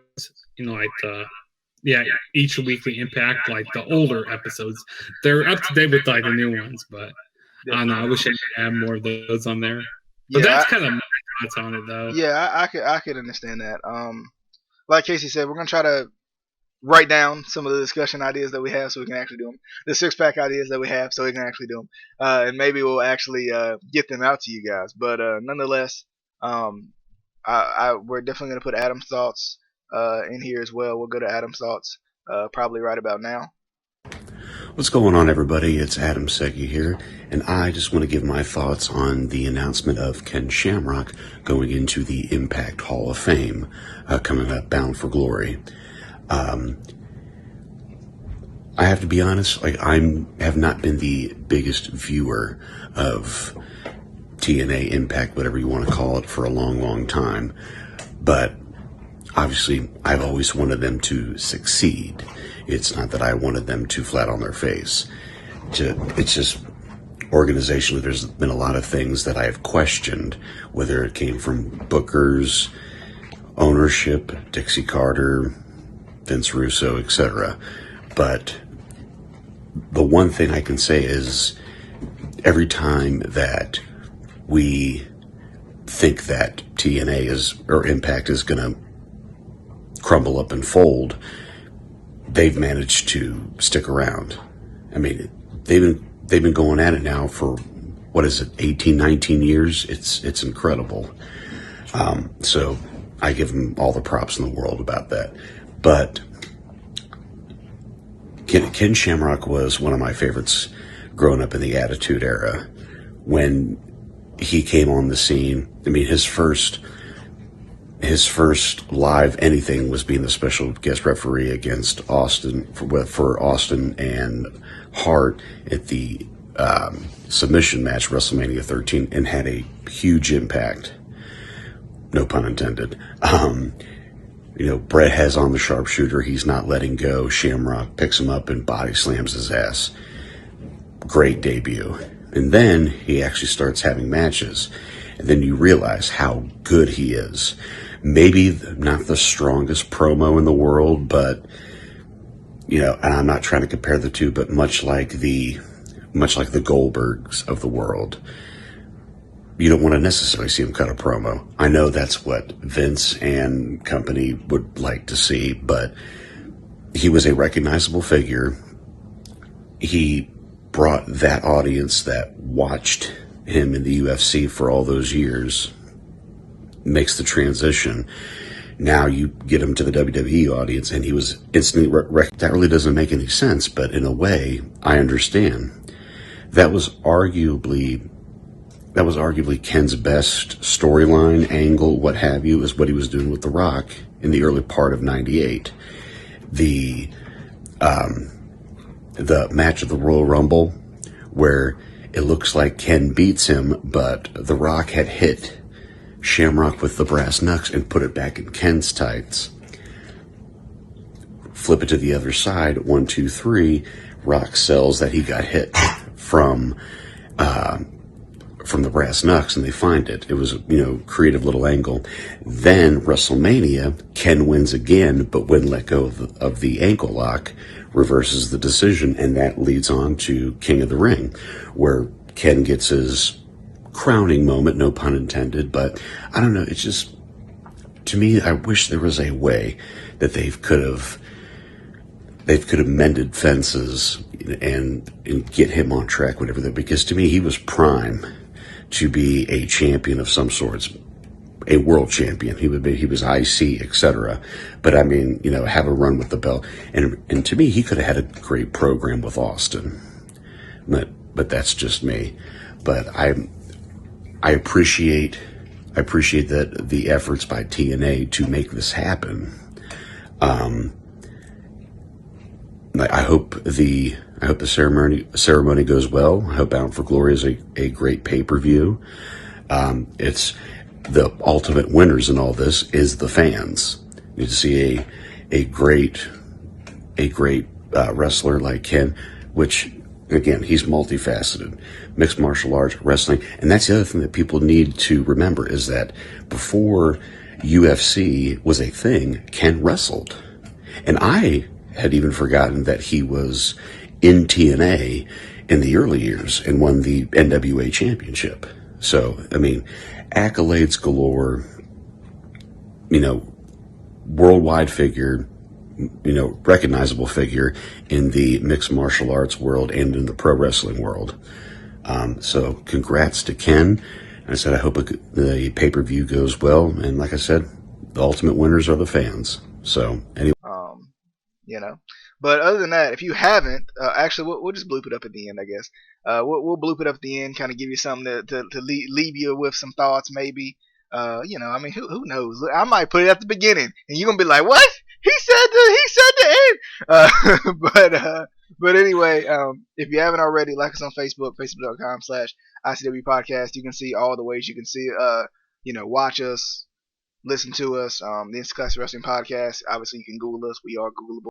each weekly Impact, like the older episodes. They're up to date with the new ones, but I don't know. I wish I could have more of those on there. But that's kind of my thoughts on it though. Yeah, I could understand that. Like Casey said, we're gonna try to write down some of the discussion ideas that we have so we can actually do them. The 6-pack ideas that we have so we can actually do them. And maybe we'll actually get them out to you guys. But nonetheless, we're definitely going to put Adam's thoughts in here as well. We'll go to Adam's thoughts probably right about now. What's going on, everybody? It's Adam Seggy here, and I just want to give my thoughts on the announcement of Ken Shamrock going into the Impact Hall of Fame coming up, Bound for Glory. I have to be honest, like I have not been the biggest viewer of TNA, Impact, whatever you want to call it, for a long, long time. But obviously, I've always wanted them to succeed. It's not that I wanted them to flat on their face. It's just organizationally, there's been a lot of things that I have questioned, whether it came from bookers, ownership, Dixie Carter, Vince Russo, etc. But the one thing I can say is every time that we think that TNA or Impact is going to crumble up and fold, they've managed to stick around. I mean, they've been going at it now for, 18, 19 years? It's incredible. So I give them all the props in the world about that. But Ken Shamrock was one of my favorites growing up in the Attitude Era. When he came on the scene, I mean, his first live anything was being the special guest referee against Austin for Austin and Hart at the submission match WrestleMania 13, and had a huge impact. No pun intended. Brett has on the sharpshooter. He's not letting go. Shamrock picks him up and body slams his ass. Great debut. And then he actually starts having matches. And then you realize how good he is. Maybe not the strongest promo in the world, but, and I'm not trying to compare the two, but much like the Goldbergs of the world, you don't want to necessarily see him cut a promo. I know that's what Vince and company would like to see, but he was a recognizable figure. He brought that audience that watched him in the UFC for all those years, makes the transition. Now you get him to the WWE audience, and he was instantly that really doesn't make any sense, but in a way, I understand. That was arguably Ken's best storyline, angle, what have you, is what he was doing with The Rock in the early part of '98. The match of the Royal Rumble, where it looks like Ken beats him, but The Rock had hit Shamrock with the brass knucks and put it back in Ken's tights. Flip it to the other side, 1, 2, 3, Rock sells that he got hit from the brass knucks, and they find it. It was, creative little angle. Then WrestleMania, Ken wins again, but wouldn't let go of the ankle lock, reverses the decision, and that leads on to King of the Ring, where Ken gets his crowning moment, no pun intended. But I don't know, it's just, to me, I wish there was a way that they could have mended fences and get him on track, whatever that, because to me, he was prime to be a champion of some sorts, a world champion. He was IC, etc. But I mean, have a run with the belt. And to me, he could have had a great program with Austin. But that's just me. But I appreciate that the efforts by TNA to make this happen. I hope the ceremony goes well. I hope Bound for Glory is a great pay-per-view. It's the ultimate winners in all this is the fans. You see a great wrestler like Ken, which again, he's multifaceted, mixed martial arts, wrestling, and that's the other thing that people need to remember is that before UFC was a thing, Ken wrestled, and I had even forgotten that he was in TNA in the early years and won the NWA championship. So, I mean, accolades galore, worldwide figure, recognizable figure in the mixed martial arts world and in the pro wrestling world. So congrats to Ken. I said, I hope the pay-per-view goes well. And like I said, the ultimate winners are the fans. So anyway. But other than that, if you haven't, actually, we'll just bloop it up at the end, I guess. We'll bloop it up at the end, kind of give you something to leave you with some thoughts, maybe. I mean, who knows? I might put it at the beginning, and you're gonna be like, "What? He said the end." But anyway, if you haven't already, like us on Facebook, facebook.com/ICW Podcast. You can see all the ways you can see, watch us, listen to us. The Instant Classic Wrestling Podcast. Obviously, you can Google us. We are Googleable.